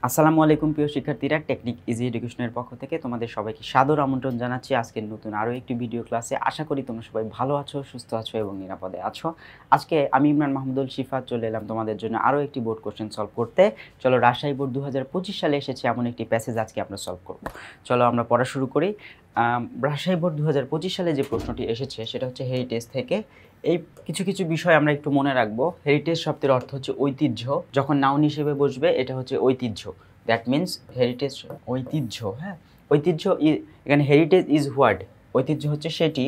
আসসালামু আলাইকুম প্রিয় শিক্ষার্থীরা, টেকনিক ইজি এডুকেশনের পক্ষ থেকে তোমাদের সবাইকে সাদর আমন্ত্রণ জানাচ্ছি আজকের নতুন আরও একটি ভিডিও ক্লাসে। আশা করি তোমরা সবাই ভালো আছো, সুস্থ আছো এবং নিরাপদে আছো। আজকে আমি ইমরান মাহমুদুল শিফাত চলে এলাম তোমাদের জন্য আরও একটি বোর্ড কোশ্চেন সলভ করতে। চলো, রাজশাহী বোর্ড 2025 সালে এসেছে এমন একটি প্যাসেজ আজকে আমরা সলভ করব। চলো আমরা পড়া শুরু করি। রাজশাহী বোর্ড 2025 সালে যে প্রশ্নটি এসেছে সেটা হচ্ছে হেরিটেজ থেকে। এই কিছু কিছু বিষয় আমরা একটু মনে রাখবো। হেরিটেজ শব্দের অর্থ হচ্ছে ঐতিহ্য, যখন নাউন হিসেবে বসবে এটা হচ্ছে ঐতিহ্য। দ্যাট মিন্স হেরিটেজ ঐতিহ্য। হ্যাঁ, ঐতিহ্য এখানে হেরিটেজ ইজ হোয়াট, ঐতিহ্য হচ্ছে সেটি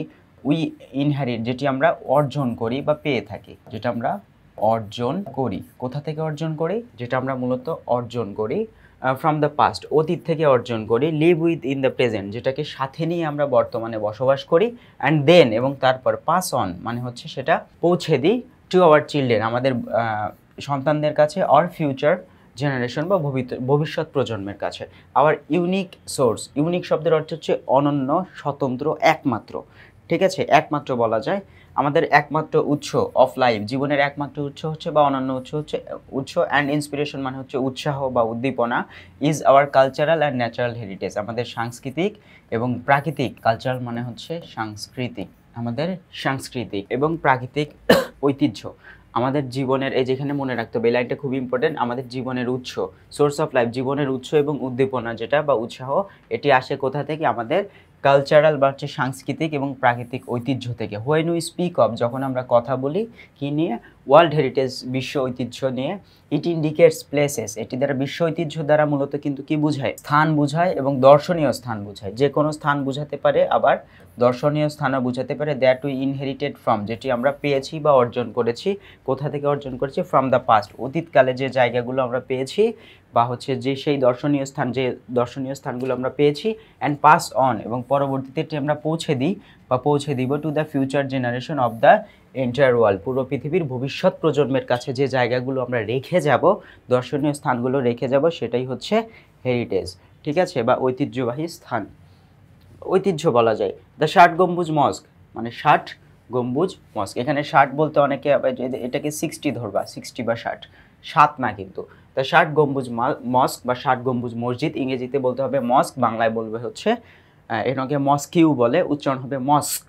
উই ইনহেরিট, যেটি আমরা অর্জন করি বা পেয়ে থাকি, যেটা আমরা অর্জন করি। কোথা থেকে অর্জন করি? যেটা আমরা মূলত অর্জন করি ফ্রম দ্য পাস্ট, অতীত থেকে অর্জন করি। Live with in the present, যেটাকে সাথে নিয়ে আমরা বর্তমানে বসবাস করি। অ্যান্ড দেন, এবং তারপর পাস অন মানে হচ্ছে সেটা পৌঁছে দিই টু আওয়ার চিলড্রেন, আমাদের সন্তানদের কাছে, অর ফিউচার জেনারেশন বা ভবিষ্যৎ প্রজন্মের কাছে। আবার ইউনিক সোর্স, ইউনিক শব্দের অর্থ হচ্ছে অনন্য, স্বতন্ত্র, একমাত্র। ঠিক আছে, একমাত্র বলা যায়। আমাদের একমাত্র উৎস অফ লাইফ, জীবনের একমাত্র উৎস হচ্ছে বা অনন্য উৎস অ্যান্ড ইন্সপিরেশন মানে হচ্ছে উৎসাহ বা উদ্দীপনা। Is our cultural and natural heritage, আমাদের সাংস্কৃতিক এবং প্রাকৃতিক, কালচারাল মানে হচ্ছে সাংস্কৃতিক, আমাদের সাংস্কৃতিক এবং প্রাকৃতিক ঐতিহ্য। আমাদের জীবনের, এই যেখানে মনে রাখতে হবে, এই লাইনটা খুব ইম্পর্টেন্ট, আমাদের জীবনের উৎস, সোর্স অফ লাইফ, জীবনের উৎস এবং উদ্দীপনা যেটা বা উৎসাহ, এটি আসে কোথা থেকে? আমাদের কালচারাল বা হচ্ছে সাংস্কৃতিক এবং প্রাকৃতিক ঐতিহ্য থেকে। হোয়েন উই স্পিক অফ, যখন আমরা কথা বলি কি নিয়ে? ওয়ার্ল্ড হেরিটেজ, বিশ্ব ঐতিহ্য নিয়ে। ইট ইন্ডিকেটস প্লেসেস, এটি দ্বারা, বিশ্ব ঐতিহ্য দ্বারা মূলত কিন্তু কি বোঝায়? স্থান বোঝায় এবং দর্শনীয় স্থান বোঝায়। যে কোনো স্থান বোঝাতে পারে, আবার দর্শনীয় স্থানও বোঝাতে পারে। দ্যাট উই ইনহেরিটেড ফ্রম, যেটি আমরা পেয়েছি বা অর্জন করেছি। কোথা থেকে অর্জন করেছি? ফ্রম দ্য পাস্ট, অতীতকালে যে জায়গাগুলো আমরা পেয়েছি বা হচ্ছে যে সেই দর্শনীয় স্থান, যে দর্শনীয় স্থানগুলো আমরা পেয়েছি। অ্যান্ড পাস অন, এবং পরবর্তীতে এটি আমরা পৌঁছে দিই বা পৌঁছে দিব to the future generation of the entire world, পুরো পৃথিবীর ভবিষ্যৎ প্রজন্মের কাছে যে জায়গাগুলো আমরা রেখে যাব, দর্শনীয় স্থানগুলো রেখে যাব, সেটাই হচ্ছে হেরিটেজ। ঠিক আছে, বা ঐতিহ্যবাহী স্থান, ঐতিহ্য বলা যায়। দ্য 60 গম্বুজ মস্ক, মানে 60 গম্বুজ মস্ক। এখানে 60 বলতে অনেকে এটাকে 60 ধরবা, 60 বা 60, 7 না কিন্তু। দ্য 60 গম্বুজ মস্ক বা 60 গম্বুজ মসজিদ, ইংরেজিতে বলতে হবে মস্ক, বাংলায় বলবে হচ্ছে এটাকে মস্কিউ বলে, উচ্চারণ হবে মস্ক,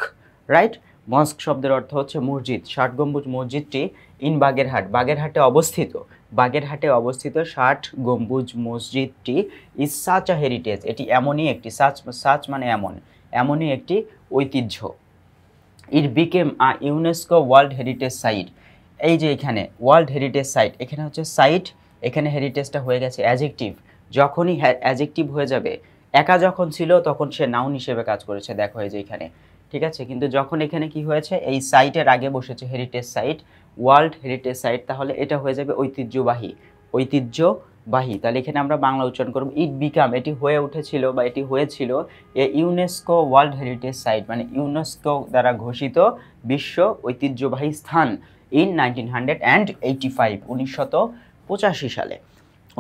রাইট? মস্ক শব্দের অর্থ হচ্ছে মসজিদ। 60 গম্বুজ মসজিদটি ইন বাগেরহাট, বাগেরহাটে অবস্থিত, বাগেরহাটে অবস্থিত 60 গম্বুজ মসজিদটি ইজ সাচ আ হেরিটেজ, এটি এমনই একটি, সাচ মানে এমন, এমনই একটি ঐতিহ্য। It became a UNESCO world heritage site, এই যে এখানে ওয়ার্ল্ড হেরিটেজ সাইট, এখানে হচ্ছে সাইট, এখানে হেরিটেজটা হয়ে গেছে অ্যাজেক্টিভ। যখনই অ্যাজেক্টিভ হয়ে যাবে, একা যখন ছিল তখন সে নাউন হিসেবে কাজ করেছে, দেখো এই যে এখানে। ঠিক আছে, কিন্তু যখন এখানে কি হয়েছে, এই সাইটের আগে বসেছে heritage site, world heritage site, তাহলে এটা হয়ে যাবে ঐতিহ্যবাহী, ঐতিহ্যবাহী। তাহলে এখানে আমরা বাংলা উচ্চারণ করব ইট বিকাম, এটি হয়ে উঠেছিল বা এটি হয়েছিল এ ইউনেস্কো ওয়ার্ল্ড হেরিটেজ সাইট, মানে ইউনেস্কো দ্বারা ঘোষিত বিশ্ব ঐতিহ্যবাহী স্থান ইন 1985, 1985 সালে।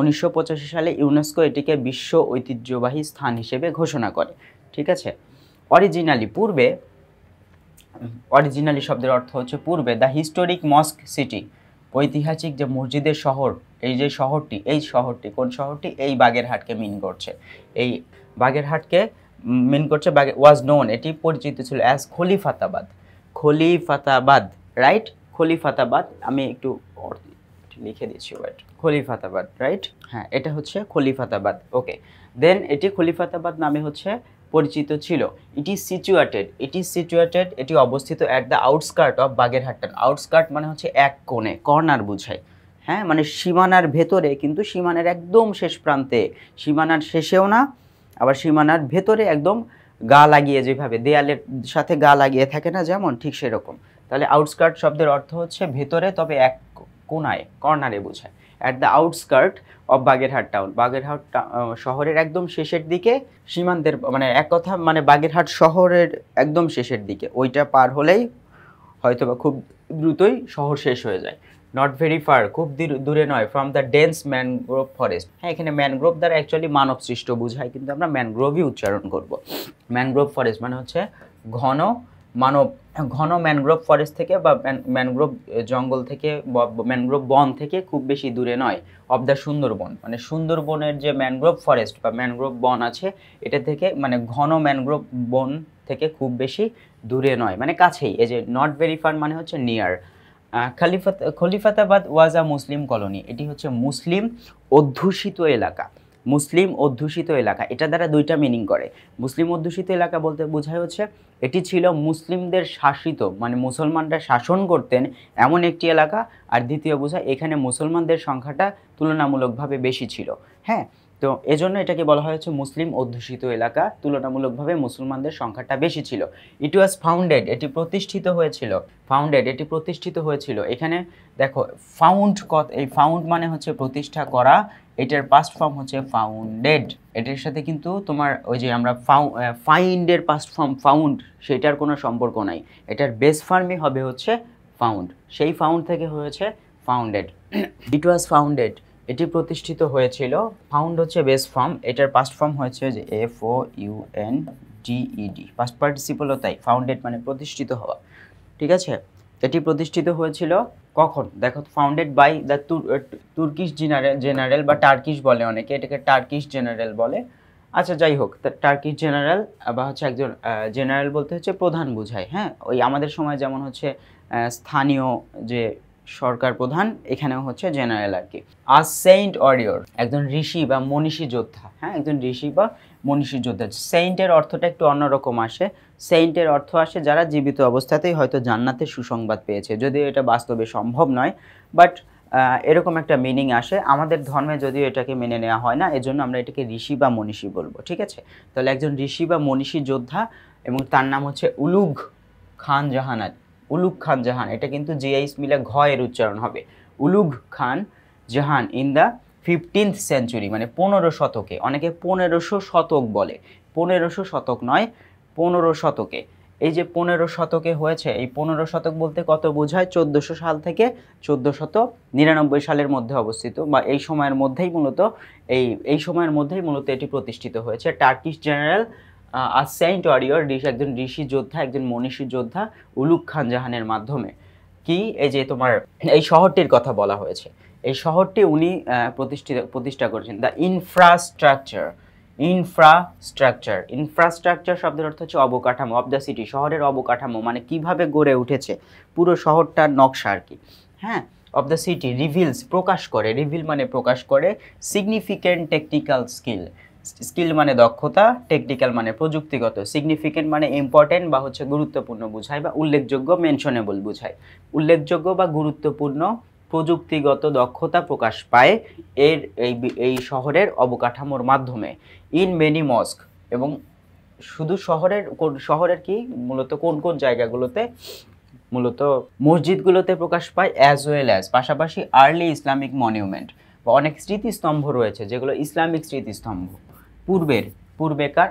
1985 সালে ইউনেস্কো এটিকে বিশ্ব ঐতিহ্যবাহী স্থান হিসেবে ঘোষণা করে। ঠিক আছে, অরিজিনালি, পূর্বে, অরিজিনালি শব্দের অর্থ হচ্ছে পূর্বে। দ্য হিস্টোরিক মস্ক সিটি, ঐতিহাসিক যে মসজিদের শহর, এই যে শহরটি, এই শহরটি, কোন শহরটি? এই বাগেরহাটকে মিন করছে, এই বাগেরহাটকে মিন করছে। ওয়াজ নোন, এটি পরিচিত ছিল অ্যাজ খলিফাতাবাদ, খলিফাতাবাদ, রাইট? খলিফাতাবাদ, আমি একটু লিখে দিচ্ছি, ওয়েট, খলিফাতাবাদ, রাইট? হ্যাঁ, এটা হচ্ছে খলিফাতাবাদ। ওকে, দেন এটি খলিফাতাবাদ নামে হচ্ছে পরিচিত ছিল। ইট ইজ সিচুয়েটেড, এটি অবস্থিত at the outskirt of Bagerhat. Outskirt মানে হচ্ছে এক কোণে, কর্নার বোঝায়। হ্যাঁ, মানে সীমানার ভেতরে, কিন্তু সীমানার একদম শেষ প্রান্তে, সীমানার শেষেও না, আবার সীমানার ভেতরে একদম গা লাগিয়ে, যেভাবে দেয়ালের সাথে গা লাগিয়ে থাকে না যেমন, ঠিক সেরকম। তাহলে আউটস্কার্ট শব্দের অর্থ হচ্ছে ভেতরে, তবে এক কোণায়, কর্নারে বোঝায়। At the outskirt of Bagerhat town, Bagerhat শহরের একদম শেষের দিকে, সীমান্তের, মানে এক কথা, মানে বাগেরহাট শহরের একদম শেষের দিকে, ওইটা পার হলেই হয়তোবা খুব দ্রুতই শহর শেষ হয়ে যায়। নট ভেরি ফার, খুব দূরে নয়। From the dense mangrove forest, হ্যাঁ, এখানে ম্যানগ্রোভ দ্বারা অ্যাকচুয়ালি মানব সৃষ্ট বোঝায়, কিন্তু আমরা ম্যানগ্রোভই উচ্চারণ করব। ম্যানগ্রোভ ফরেস্ট মানে হচ্ছে ঘন মানব ঘন ম্যানগ্রোভ ফরেস্ট থেকে বা ম্যানগ্রোভ জঙ্গল থেকে বা ম্যানগ্রোভ বন থেকে খুব বেশি দূরে নয়। অফ দ্য সুন্দরবন, মানে সুন্দরবনের যে ম্যানগ্রোভ ফরেস্ট বা ম্যানগ্রোভ বন আছে এটা থেকে, মানে ঘন ম্যানগ্রোভ বন থেকে খুব বেশি দূরে নয়, মানে কাছেই। এই যে নট ভেরি ফার মানে হচ্ছে নিয়ার। খলিফাতাবাদ ওয়াজ আ মুসলিম কলোনি, এটি হচ্ছে মুসলিম অধ্যুষিত এলাকা। মুসলিম অধ্যুষিত এলাকা, এটা দ্বারা দুইটা মিনিং করে। মুসলিম অধ্যুষিত এলাকা বলতে বোঝায় হচ্ছে এটি ছিল মুসলিমদের শাসিত, মানে মুসলমানরা শাসন করতেন এমন একটি এলাকা। আর দ্বিতীয় বোঝায় এখানে মুসলমানদের সংখ্যাটা তুলনামূলকভাবে বেশি ছিল। হ্যাঁ, তো এজন্য এটাকে বলা হয় হচ্ছে মুসলিম অধ্যুষিত এলাকা, তুলনামূলকভাবে মুসলমানদের সংখ্যাটা বেশি ছিল। ইট ওয়াজ ফাউন্ডেড, এটি প্রতিষ্ঠিত হয়েছিল। ফাউন্ডেড, এটি প্রতিষ্ঠিত হয়েছিল। এখানে দেখো ফাউন্ড, এই ফাউন্ড মানে হচ্ছে প্রতিষ্ঠা করা, এটার পাস্ট ফর্ম হচ্ছে ফাউন্ডেড। এটার সাথে কিন্তু তোমার ওই যে আমরা ফাইন্ডের পাস্ট ফর্ম ফাউন্ড, সেটার কোনো সম্পর্ক নাই। এটার বেস ফর্মই হবে হচ্ছে ফাউন্ড, সেই ফাউন্ড থেকে হয়েছে ফাউন্ডেড। ইট ওয়াজ ফাউন্ডেড, এটি প্রতিষ্ঠিত হয়েছিল। ফাউন্ড হচ্ছে বেস ফর্ম, এটার পাস্ট ফর্ম হয়েছে যে FOUNDED, পাস্ট পার্টিসিপলও তাই। ফাউন্ডেড মানে প্রতিষ্ঠিত হওয়া, ঠিক আছে। এটি প্রতিষ্ঠিত হয়েছিল কখন? দেখো, founded by the Turkish general বা টার্কিশ বলে অনেকে, এটাকে টার্কিশ জেনারেল বলে। আচ্ছা, যাই হোক, টার্কিশ জেনারেল বা হচ্ছে একজন জেনারেল বলতে হচ্ছে প্রধান বোঝায়। হ্যাঁ, ওই আমাদের সময় যেমন হচ্ছে স্থানীয় যে সরকার প্রধান, এখানেও হচ্ছে জেনারেল আর কি। আর সেইন্ট ওয়ারিয়র, একজন ঋষি বা মনীষী যোদ্ধা। হ্যাঁ, একজন ঋষি বা মনীষী যোদ্ধা। সেইন্টের অর্থটা একটু অন্যরকম আসে। সেইন্টের অর্থ আসে যারা জীবিত অবস্থাতেই হয়তো জান্নাতের সুসংবাদ পেয়েছে, যদিও এটা বাস্তবে সম্ভব নয়, বাট এরকম একটা মিনিং আসে। আমাদের ধর্মে যদিও এটাকে মেনে নেওয়া হয় না, এজন্য আমরা এটাকে ঋষি বা মনীষী বলবো, ঠিক আছে। তাহলে একজন ঋষি বা মনীষী যোদ্ধা, এবং তার নাম হচ্ছে উলুগ খান জাহান। উলুগ খান জাহান, এটা কিন্তু জিআইস মিলে ঘ এর উচ্চারণ হবে। Ulugh Khan Jahan in the 15th century, মানে 15 শতকে। অনেকে 1500 শতক বলে, 1500 শতক নয়, 15 শতকে। এই যে 15 শতকে হয়েছে, এই 15 শতক বলতে কত বোঝায়? 1400 সাল থেকে 1499 সালের মধ্যে অবস্থিত, বা এই সময়ের মধ্যেই মূলত এই সময়ের মধ্যেই মূলত এটি প্রতিষ্ঠিত হয়েছে। টার্কিশ জেনারেল আর সেইন্ট ওয়ারিয়র, একজন ঋষি যোদ্ধা, একজন মনীষী যোদ্ধা উলুগ খান জাহানের মাধ্যমে। কি, এই যে তোমার এই শহরটির কথা বলা হয়েছে, এই শহরটি উনি প্রতিষ্ঠা করেছেন। দ্য ইনফ্রাস্ট্রাকচার শব্দের অর্থ হচ্ছে অবকাঠামো। অফ দ্য সিটি, শহরের অবকাঠামো, মানে কিভাবে গড়ে উঠেছে পুরো শহরটার নকশা আর কি। হ্যাঁ, অফ দ্য সিটি রিভিলস, প্রকাশ করে, রিভিল মানে প্রকাশ করে, সিগনিফিক্যান্ট টেকনিক্যাল স্কিল মানে দক্ষতা, টেকনিক্যাল মানে প্রযুক্তিগত, সিগনিফিক্যান্ট মানে ইম্পর্টেন্ট বা হচ্ছে গুরুত্বপূর্ণ বোঝায়, বা উল্লেখযোগ্য মেনশনেবল বোঝায়। উল্লেখযোগ্য বা গুরুত্বপূর্ণ প্রযুক্তিগত দক্ষতা প্রকাশ পায় এই শহরের অবকাঠামোর মাধ্যমে। ইন মেনি মস্ক, এবং শুধু শহরের কি মূলত কোন কোন জায়গাগুলোতে? মূলত মসজিদগুলোতে প্রকাশ পায়, অ্যাজ ওয়েল অ্যাজ, পাশাপাশি আর্লি ইসলামিক মনিউমেন্ট, বা অনেক স্মৃতিস্তম্ভ রয়েছে যেগুলো ইসলামিক স্মৃতিস্তম্ভ, পূর্বেকার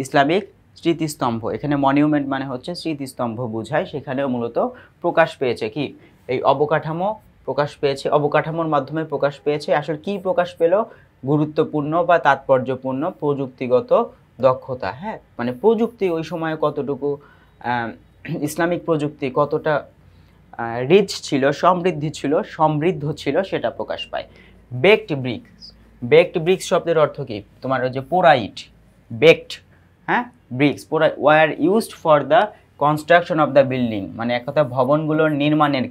ইসলামিক স্মৃতিস্তম্ভ। এখানে মনিউমেন্ট মানে হচ্ছে স্মৃতিস্তম্ভ বোঝায়। সেখানেও মূলত প্রকাশ পেয়েছে কি, এই অবকাঠামো প্রকাশ পেয়েছে, অবকাঠামোর মাধ্যমে প্রকাশ পেয়েছে। আসলে কি প্রকাশ পেল? গুরুত্বপূর্ণ বা তাৎপর্যপূর্ণ প্রযুক্তিগত দক্ষতা। হ্যাঁ, মানে প্রযুক্তি ওই সময়ে কতটুকু, ইসলামিক প্রযুক্তি কতটা রিচ ছিল, সমৃদ্ধ ছিল, সেটা প্রকাশ পায়। বেকড ব্রিক্স শব্দের অর্থ কি? তোমার ওই যে পোড়াইট, বেকড, হ্যাঁ, bricks, were used for the construction of the building, মানে এক কথা ভবনগুলোর নির্মাণের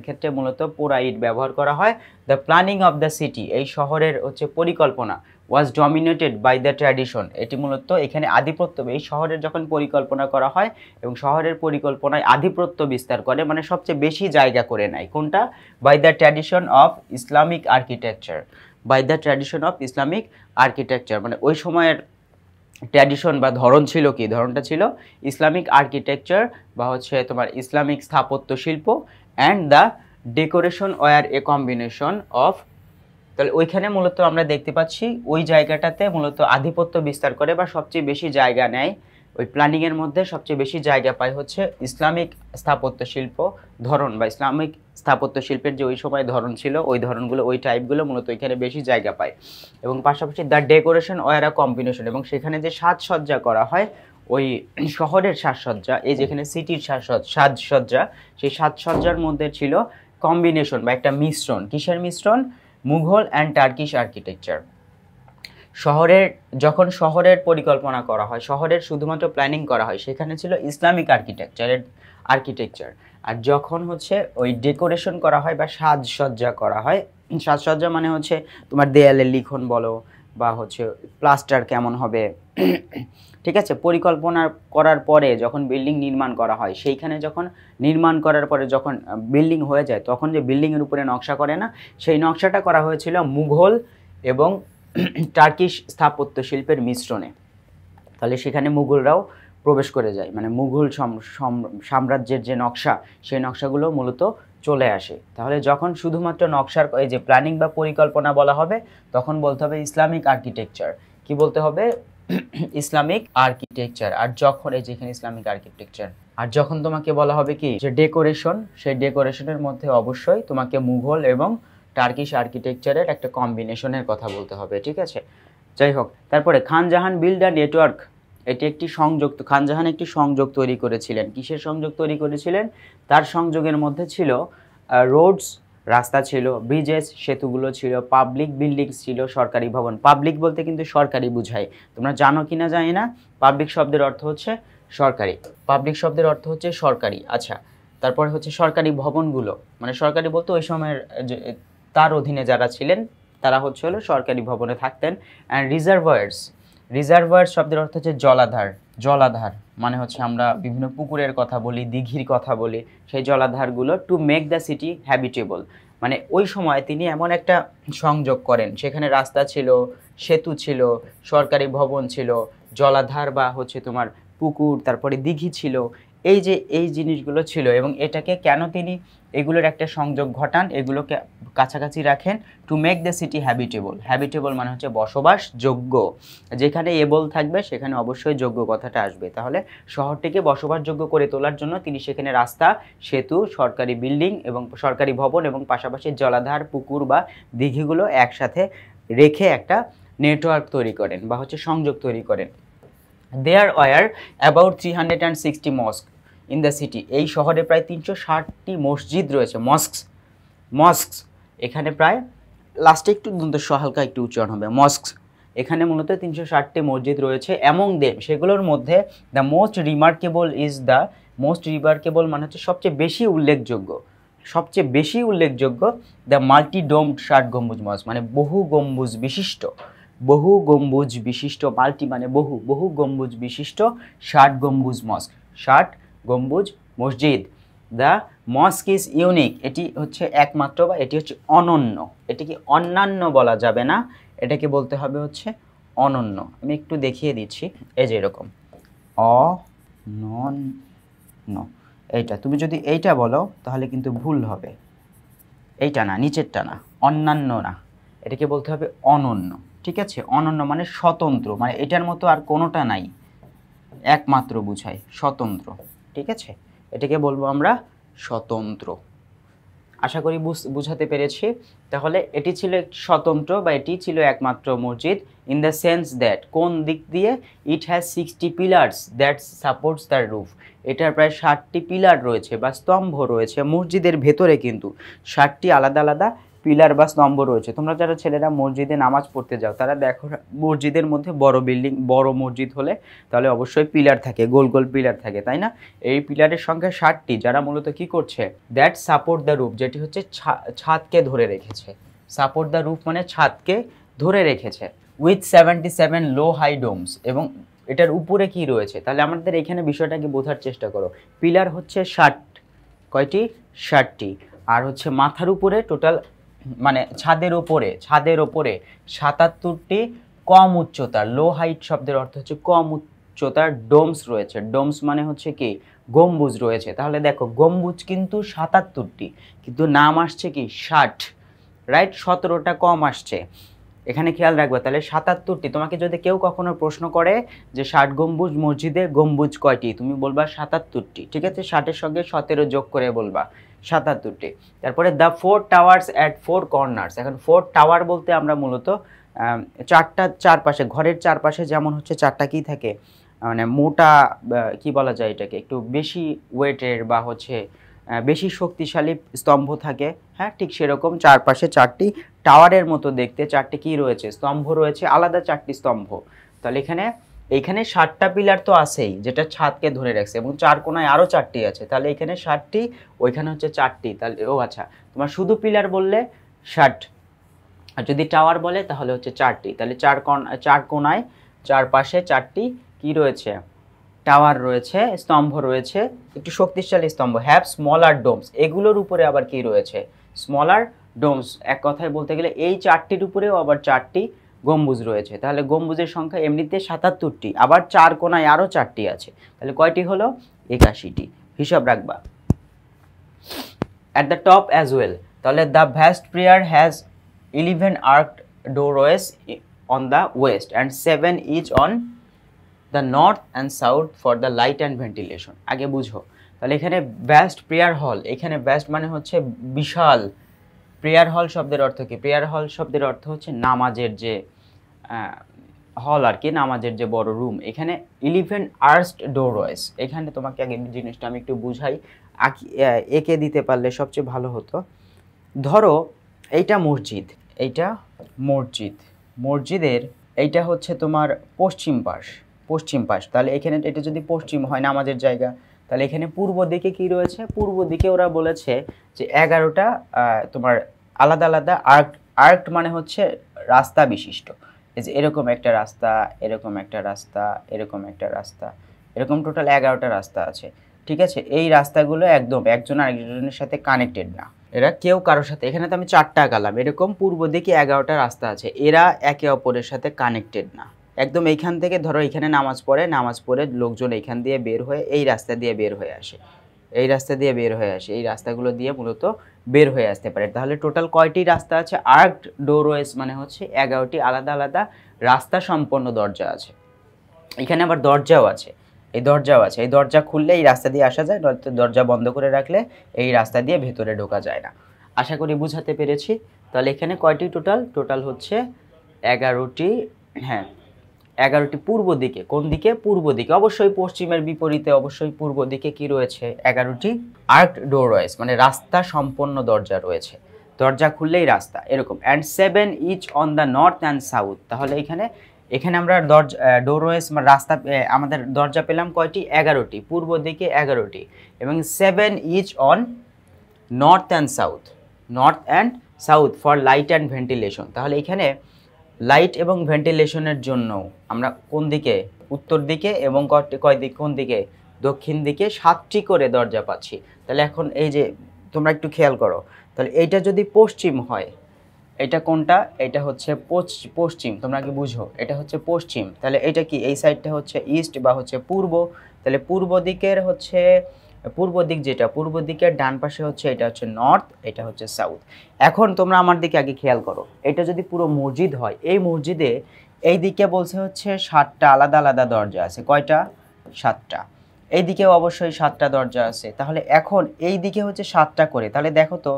ক্ষেত্রে মূলত পোড়াইট ব্যবহার করা হয়। The planning of the city, এই শহরের হচ্ছে পরিকল্পনা, ওয়াজ ডমিনেটেড বাই দ্য ট্র্যাডিশন, এটি মূলত এখানে আধিপত্য, এই শহরের যখন পরিকল্পনা করা হয় এবং শহরের পরিকল্পনায় আধিপত্য বিস্তার করে, মানে সবচেয়ে বেশি জায়গা করে নেয়, কোনটা? By the tradition of Islamic architecture, মানে ওই সময়ের ট্র্যাডিশন বা ধরন ছিল কি? ধরনটা ছিল ইসলামিক আর্কিটেকচার বা হচ্ছে তোমার ইসলামিক স্থাপত্য শিল্প। And the decoration were a combination of, তাহলে ওইখানে মূলত আমরা দেখতে পাচ্ছি ওই জায়গাটাতে মূলত আধিপত্য বিস্তার করে বা সবচেয়ে বেশি জায়গা নেয়, ওই প্ল্যানিংয়ের মধ্যে সবচেয়ে বেশি জায়গা পায় হচ্ছে ইসলামিক স্থাপত্য শিল্প ধরন, বা ইসলামিক স্থাপত্য শিল্পের যে ওই সময় ধরন ছিল, ওই ধরনগুলো, ওই টাইপগুলো মূলত এখানে বেশি জায়গা পায়। এবং পাশাপাশি the decoration were a combination, এবং সেখানে যে সাজসজ্জা করা হয় ওই শহরের সাজসজ্জা, এই যেখানে সিটির সাজসজ্জা, সেই সাজসজ্জার মধ্যে ছিল কম্বিনেশন বা একটা মিশ্রণ। কিসের মিশ্রণ? Mughal and Turkish architecture. যখন শহরের পরিকল্পনা করা হয়, শহরের শুধুমাত্র প্ল্যানিং করা হয়, সেখানে ছিল ইসলামিক আর্কিটেকচার। আর যখন হচ্ছে ওই ডেকোরেশন করা হয় বা সাজসজ্জা করা হয়, সাজসজ্জা মানে হচ্ছে তোমার দেয়ালের লিখন বলো বা হচ্ছে প্লাস্টার কেমন হবে, ঠিক আছে, পরিকল্পনা করার পরে যখন বিল্ডিং নির্মাণ করা হয়, সেইখানে যখন নির্মাণ করার পরে যখন বিল্ডিং হয়ে যায়, তখন যে বিল্ডিংয়ের উপরে নকশা করে না, সেই নকশাটা করা হয়েছিল মুঘল এবং টার্কিশ স্থাপত্য শিল্পের মিশ্রণে। তাহলে সেখানে মুঘলরাও প্রবেশ করে যায়, মানে মুঘল সাম্রাজ্যের যে নকশা, সেই নকশাগুলো মূলত চলে আসে। তাহলে যখন শুধুমাত্র নকশার এই যে প্ল্যানিং বা পরিকল্পনা বলা হবে, তখন বলতে হবে ইসলামিক আর্কিটেকচার। কি বলতে হবে? Islamic architecture. আর যখন এই যেখানে ইসলামিক আর্কিটেকচার, আর যখন তোমাকে বলা হবে কি যে ডেকোরেশন, সেই ডেকোরেশনের মধ্যে অবশ্যই তোমাকে মুঘল এবং টার্কিশ আর্কিটেকচারের একটা কম্বিনেশনের কথা বলতে হবে, ঠিক আছে। যাই হোক, তারপরে খান জাহান বিল্ড আ নেটওয়ার্ক। এটি একটি সংযোগ, খান জাহান একটি সংযোগ তৈরি করেছিলেন। কিসের সংযোগ তৈরি করেছিলেন? তার সংযোগের মধ্যে ছিল রোডস, রাস্তা ছিল, ব্রিজেস, সেতুগুলো ছিল, পাবলিক বিল্ডিংস ছিল, সরকারি ভবন। পাবলিক বলতে কিন্তু সরকারি বুঝায়, তোমরা জানো কি না জানি না। পাবলিক শব্দের অর্থ হচ্ছে সরকারি, পাবলিক শব্দের অর্থ হচ্ছে সরকারি। আচ্ছা, তারপরে হচ্ছে সরকারি ভবনগুলো, মানে সরকারি বলতে ওই সময়ের তার অধীনে যারা ছিলেন তারা হলো সরকারি ভবনে থাকতেন। অ্যান্ড রিজার্ভায়ার্স শব্দের অর্থ হচ্ছে জলাধার। জলাধার মানে হচ্ছে আমরা বিভিন্ন পুকুরের কথা বলি, দিঘির কথা বলি, সেই জলাধারগুলো। To make the city habitable, মানে ওই সময় তিনি এমন একটা সংযোগ করেন, সেখানে রাস্তা ছিল, সেতু ছিল, সরকারি ভবন ছিল, জলাধার বা হচ্ছে তোমার পুকুর, তারপরে দিঘি ছিল, এই জিনিসগুলো ছিল। এবং এটাকে কেন তিনি এগুলোর একটা সংযোগ ঘটান, এগুলোকে কাছাকাছি রাখেন? Two make the city habitable. Habitable মানে হচ্ছে বসবাসযোগ্য। যেখানে এবল থাকবে সেখানে অবশ্যই যোগ্য কথাটা আসবে। তাহলে শহরটিকে বসবাসযোগ্য করে তোলার জন্য তিনি সেখানে রাস্তা, সেতু, সরকারি বিল্ডিং এবং সরকারি ভবন এবং পাশাপাশি জলাধার, পুকুর বা দিঘিগুলো একসাথে রেখে একটা নেটওয়ার্ক তৈরি করেন বা হচ্ছে সংযোগ তৈরি করেন। There were about 360 mosque in the city. এই শহরে প্রায় 360টি মসজিদ রয়েছে। মস্কস এখানে প্রায়, লাস্টে একটু হালকা একটু উচ্চারণ হবে, মস্কস। এখানে মূলত 360টি মসজিদ রয়েছে। অ্যামং দেম, সেগুলোর মধ্যে দ্য মোস্ট রিমার্কেবল মানে হচ্ছে সবচেয়ে বেশি উল্লেখযোগ্য দ্য মাল্টি ডোমড 60 গম্বুজ মস্ক, মানে বহু গম্বুজ বিশিষ্ট, মাল্টি মানে বহু গম্বুজ বিশিষ্ট 60 গম্বুজ মস্ক, 60 গম্বুজ মসজিদ। দ্য মস্ক ইজ ইউনিক, এটি হচ্ছে একমাত্র বা এটি হচ্ছে অনন্য। এটিকে অন্যান্য বলা যাবে না, এটাকে বলতে হবে হচ্ছে অনন্য। আমি একটু দেখিয়ে দিচ্ছি, এই যে এরকম অনন্য, এইটা তুমি যদি এইটা বলো তাহলে কিন্তু ভুল হবে। এইটা না, নিচেরটা না, অন্যান্য না, এটাকে বলতে হবে অনন্য, ঠিক আছে। অনন্য মানে স্বতন্ত্র, মানে এটার মতো আর কোনোটা নাই, একমাত্র বুঝায়, স্বতন্ত্র, ঠিক আছে। এটাকে বলবো আমরা স্বতন্ত্র। আশা করি বুঝাতে পেরেছি। তাহলে এটি ছিল স্বতন্ত্র বা এটি ছিল একমাত্র মসজিদ। ইন দ্য সেন্স দ্যাট, কোন দিক দিয়ে? It has 60 pillars that supports the roof. এটার প্রায় 60টি পিলার রয়েছে বা স্তম্ভ রয়েছে। মসজিদের ভেতরে কিন্তু 60টি আলাদা আলাদা পিলার বা স্তম্ভ রয়েছে। তোমরা যারা ছেলেরা মসজিদে নামাজ পড়তে যাও, তারা দেখো মসজিদের মধ্যে বড় মসজিদ হলে তাহলে অবশ্যই পিলার থাকে, গোল গোল পিলার থাকে, তাই না? এই পিলারের সংখ্যা 60টি, যারা মূলত কি করছে? দ্যাট সাপোর্ট দ্য রুফ, যেটি হচ্ছে ছাদকে ধরে রেখেছে। সাপোর্ট দ্য রুফ মানে ছাদকে ধরে রেখেছে। উইথ 77 লো হাই ডোমস, এবং এটার উপরে কি রয়েছে? তাহলে আমাদের এখানে বিষয়টাকে বোঝার চেষ্টা করো। পিলার হচ্ছে 60, কয়টি? 60টি। আর হচ্ছে মাথার উপরে টোটাল, মানে ছাদের ওপরে 77টি কম উচ্চতার, লো হাইট শব্দের অর্থ হচ্ছে কম উচ্চতার ডোমস রয়েছে। ডোমস মানে হচ্ছে কি? গম্বুজ রয়েছে। তাহলে দেখো গম্বুজ কিন্তু 77টি, কিন্তু নাম আসছে কি? 60, রাইট? 17টা কম আসছে, এখানে খেয়াল রাখবে। তাহলে 77টি। তোমাকে যদি কেউ কখনো প্রশ্ন করে যে 60 গম্বুজ মসজিদে গম্বুজ কয়টি, তুমি বলবা 77টি, ঠিক আছে। 60-এর সঙ্গে 17 যোগ করে বলবা 77টি। তারপরে দ্য 4 টাওয়ার্স অ্যাট 4 কর্নার্স। এখন 4 টাওয়ার বলতে আমরা মূলত চারটা চারপাশে, ঘরের চারপাশে যেমন হচ্ছে 4টা কি থাকে? মানে মোটা কি বলা যায় এটাকে, একটু বেশি ওয়েটের বা হচ্ছে বেশি শক্তিশালী স্তম্ভ থাকে, হ্যাঁ ঠিক সেরকম চারপাশে 4টি টাওয়ারের মতো দেখতে 4টি কি রয়েছে, স্তম্ভ রয়েছে, আলাদা 4টি স্তম্ভ। তাহলে এইখানে 7টা পিলার তো আছেই যেটা ছাদকে ধরে রাখছে, এবং 4 কোণায় আরও 4টি আছে, তাহলে এখানে 7টি, ওইখানে হচ্ছে 4টি। তাহলে ও আচ্ছা, তোমার শুধু পিলার বললে 60, আর যদি টাওয়ার বলে তাহলে হচ্ছে 4টি। তাহলে 4 কোণায় চারপাশে 4টি কি রয়েছে, টাওয়ার রয়েছে, স্তম্ভ রয়েছে, একটু শক্তিশালী স্তম্ভ, হ্যাভ স্মলার ডোমস, এগুলোর উপরে আবার কি রয়েছে, স্মলার ডোমস। এক কথায় বলতে গেলে এই 4টির উপরেও আবার 4টি গম্বুজ রয়েছে। তাহলে গম্বুজের সংখ্যা এমনিতে 77টি, আবার 4 কোণায় আরও 4টি আছে, তাহলে কয়টি হলো, 81টি। হিসাব রাখবা। At the top as well, তাহলে the vast prayer has 11 arched doorways on the west and 7 each on the north and south for the light and ventilation। আগে বুঝো, তাহলে এখানে ভ্যাস্ট প্রেয়ার হল, এখানে ভ্যাস্ট মানে হচ্ছে বিশাল, প্রেয়ার হল শব্দের অর্থ কি, প্রেয়ার হল শব্দের অর্থ হচ্ছে নামাজের যে হল আর কি, নামাজের যে বড় রুম। এখানে 11 আর্কড doorways, এখানে তোমাকে আগে জিনিসটা আমি একটু বুঝাই, এঁকে দিতে পারলে সবচেয়ে ভালো হতো। ধরো এইটা মসজিদ, এইটা মসজিদের এইটা হচ্ছে তোমার পশ্চিম পাশ, তাহলে এখানে এটা যদি পশ্চিম হয় নামাজের জায়গা, তাহলে এখানে পূর্ব দিকে কি রয়েছে, পূর্ব দিকে ওরা বলেছে যে 11টা তোমার আলাদা আলাদা আর্কড মানে হচ্ছে রাস্তা বিশিষ্ট, এই যে এরকম একটা রাস্তা, এরকম একটা রাস্তা, এরকম একটা রাস্তা, এরকম টোটাল 11টা রাস্তা আছে, ঠিক আছে। এই রাস্তাগুলো একদম একজন আরেকজনের সাথে কানেক্টেড না, এরা কেউ কারোর সাথে, এখানে তো আমি 4টা আঁকালাম, এরকম পূর্ব দিকে 11টা রাস্তা আছে, এরা একে অপরের সাথে কানেক্টেড না। একদম এইখান থেকে ধরো এখানে নামাজ পড়ে লোকজন এইখান দিয়ে বের হয়ে এই রাস্তা দিয়ে বের হয়ে আসে, এই রাস্তাগুলো দিয়ে মূলত বের হয়ে আসতে পারে। তাহলে টোটাল কয়টি রাস্তা আছে, আর্কড ডোরওয়েজ মানে হচ্ছে 11টি আলাদা আলাদা রাস্তা সম্পন্ন দরজা আছে। এখানে আবার দরজাও আছে, এই দরজা খুললে এই রাস্তা দিয়ে আসা যায়, নয়তো দরজা বন্ধ করে রাখলে এই রাস্তা দিয়ে ভেতরে ঢোকা যায় না। আশা করি বুঝাতে পেরেছি। তাহলে এখানে কয়টি টোটাল হচ্ছে 11টি, হ্যাঁ 11টি পূর্ব দিকে, কোন দিকে, পূর্ব দিকে, অবশ্যই পশ্চিমের বিপরীতে অবশ্যই পূর্ব দিকে কি রয়েছে, 11টি আর্কড ডোরওয়েজ মানে রাস্তা সম্পন্ন দরজা রয়েছে, দরজা খুললেই রাস্তা এরকম। And 7 each on the north and south, তাহলে এখানে আমরা ডোরওয়েজ মানে রাস্তা, আমাদের দরজা পেলাম কয়টি, 11টি, পূর্ব দিকে 11টি, এবং 7 each on north and south for light and ventilation. তাহলে এখানে লাইট এবং ভেন্টিলেশনের জন্য আমরা কোন দিকে, উত্তর দিকে, এবং কোন দিকে, দক্ষিণ দিকে 7টি করে দরজা পাচ্ছি। তাহলে এখন এই যে তোমরা একটু খেয়াল করো, তাহলে এইটা যদি পশ্চিম হয়, এটা কোনটা, এটা হচ্ছে পশ্চিম, তোমরা কি বুঝো, এটা হচ্ছে পশ্চিম, তাহলে এটা কি, এই সাইডটা হচ্ছে ইস্ট বা হচ্ছে পূর্ব, তাহলে পূর্ব দিকের ডান পাশে হচ্ছে এটা হচ্ছে নর্থ, এটা হচ্ছে সাউথ। এখন তোমরা আমার দিকে আগে খেয়াল করো, এটা যদি পুরো মসজিদ হয়, এই মসজিদে এই দিকে বলছে হচ্ছে 7টা আলাদা আলাদা দরজা আছে, কয়টা, 7টা, এই দিকেও অবশ্যই 7টা দরজা আছে। তাহলে এখন এই দিকে হচ্ছে 7টা করে, তাহলে দেখো তো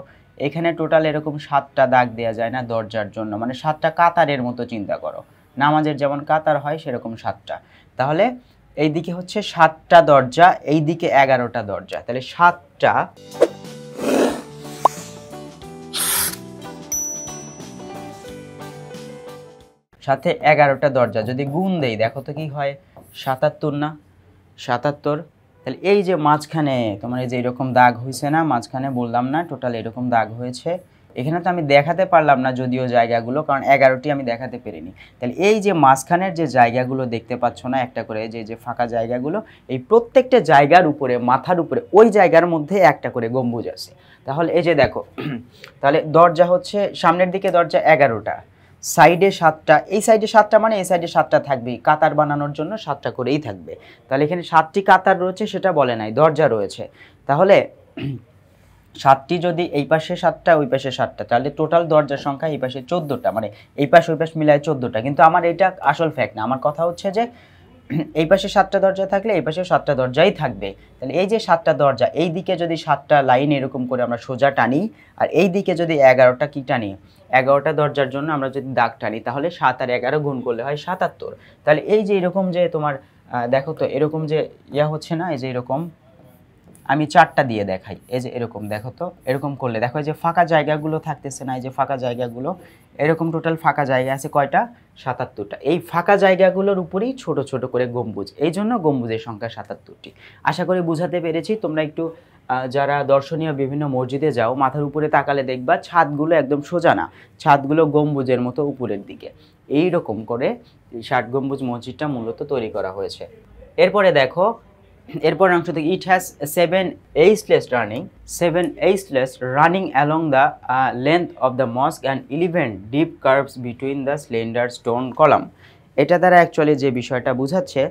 এখানে টোটাল এরকম 7টা দাগ দেওয়া যায় না দরজার জন্য, মানে 7টা কাতারের মতো চিন্তা করো, নামাজের যেমন কাতার হয় সেরকম 7টা। তাহলে এই দিকে হচ্ছে 7টা দরজা, এই দিকে 11টা দরজা, তাহলে 7টা সাথে 11টা দরজা যদি গুণ দেই, দেখো তো কি হয়, 77 না, 77। তাহলে এই যে মাঝখানে তোমার এই যে এরকম দাগ হয়েছে না, মাঝখানে বললাম না টোটাল এরকম দাগ হয়েছে, এখানে তো আমি দেখাতে পারলাম না যদিও জায়গাগুলো, কারণ 11টি আমি দেখাতে পারিনি। তাহলে এই যে মাঝখানের যে জায়গাগুলো দেখতে পাচ্ছ না একটা করে, যে ফাঁকা জায়গাগুলো, এই প্রত্যেকটা জায়গার উপরে, মাথার উপরে ওই জায়গার মধ্যে একটা করে গম্বুজ আছে। তাহলে এই যে দেখো, তাহলে দরজা হচ্ছে সামনের দিকে দরজা 11টা, সাইডে 7টা, এই সাইডে 7টা মানে এই সাইডে 7টা থাকবেই, কাতার বানানোর জন্য 7টা করেই থাকবে। তাহলে এখানে 7টি কাতার রয়েছে সেটা বলে নাই, দরজা রয়েছে। তাহলে 7টি যদি এই পাশে 7টা ওই পাশে 7টা, তাহলে টোটাল দরজার সংখ্যা এই পাশে 14টা, মানে এই পাশ ওই পাশ মিলায় 14টা। কিন্তু আমার এটা আসল ফ্যাক্ট না, আমার কথা হচ্ছে যে এই পাশে 7টা দরজা থাকলে এই পাশে 7টা দরজাই থাকবে। তাহলে এই যে 7টা দরজা, এই দিকে যদি 7টা লাইন এরকম করে আমরা সোজা টানি, আর এই দিকে যদি 11টা কি টানি, 11টা দরজার জন্য আমরা যদি দাগ টানি, তাহলে 7 আর 11 গুণ করলে হয় 77। তাহলে এই যে এরকম যে তোমার দেখো তো এরকম যে হচ্ছে না, এই যে এরকম আমি 4টা দিয়ে দেখাই, এই যে এরকম দেখো তো, এরকম করলে দেখো যে ফাঁকা জায়গাগুলো থাকতেছে না, এই যে ফাঁকা জায়গাগুলো, এরকম টোটাল ফাঁকা জায়গা আছে কয়টা, 77টা। এই ফাঁকা জায়গাগুলোর উপরেই ছোট ছোট করে গম্বুজ, এই জন্য গম্বুজের সংখ্যা 77টি। আশা করি বুঝাতে পেরেছি। তোমরা একটু যারা দর্শনীয় বিভিন্ন মসজিদে যাও, মাথার উপরে তাকালে দেখবা ছাদগুলো একদম সোজা না, ছাদগুলো গম্বুজের মতো উপরের দিকে। এই রকম করে 60 গম্বুজ মসজিদটা মূলত তৈরি করা হয়েছে। এরপরে দেখো, এরপর অংশ থেকে it has 7 ageless running along the length of the mosque and 11 deep curves between the slender stone column। এটা দ্বারা অ্যাকচুয়ালি যে বিষয়টা বোঝাচ্ছে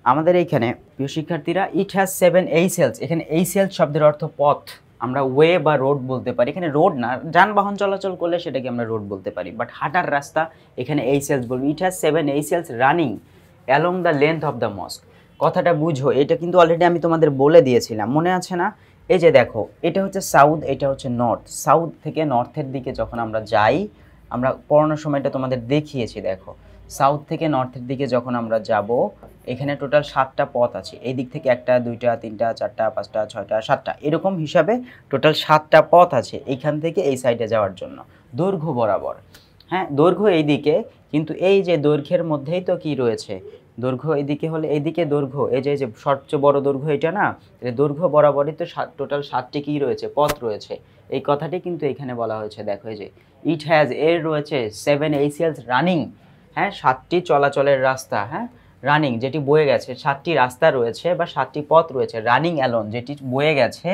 আমাদের এইখানে প্রিয় শিক্ষার্থীরা, ইট হ্যাজ 7 acells, এখানে acells শব্দের অর্থ পথ, আমরা ওয়ে বা রোড বলতে পারি। এখানে রোড না, যানবাহন চলাচল করলে সেটাকে আমরা রোড বলতে পারি, বাট হাঁটার রাস্তা এখানে acells বলবো। It has 7 acells running along the length of the মস্ক। কথাটা বুঝো, এটা কিন্তু অলরেডি আমি তোমাদের বলে দিয়েছিলাম, মনে আছে না? এই যে দেখো, এটা হচ্ছে সাউথ, এটা হচ্ছে নর্থ। সাউথ থেকে নর্থের দিকে যখন আমরা যাই, আমরা পড়ানোর সময়টা তোমাদের দেখিয়েছি, দেখো সাউথ থেকে নর্থের দিকে যখন আমরা যাব, এখানে টোটাল 7টা পথ আছে। এই দিক থেকে 1টা 2টা 3টা 4টা 5টা 6টা 7টা এরকম হিসাবে টোটাল 7টা পথ আছে এইখান থেকে এই সাইডে যাওয়ার জন্য, দৈর্ঘ্য বরাবর। হ্যাঁ, দৈর্ঘ্য এই দিকে, কিন্তু এই যে দৈর্ঘ্যের মধ্যেই তো কি রয়েছে, দৈর্ঘ্য এইদিকে হলে এইদিকে দৈর্ঘ্য, এই যে সবচেয়ে বড় দৈর্ঘ্য এটা না, দৈর্ঘ্য বরাবরই তো টোটাল 7টি কি রয়েছে, পথ রয়েছে। এই কথাটি কিন্তু এখানে বলা হয়েছে। দেখো এই যে ইট হ্যাজ, এর রয়েছে 7 acells রানিং, হ্যাঁ 7টি চলাচলের রাস্তা, হ্যাঁ রানিং যেটি বয়ে গেছে, 7টি রাস্তা রয়েছে বা 7টি পথ রয়েছে, রানিং অ্যালন যেটি বয়ে গেছে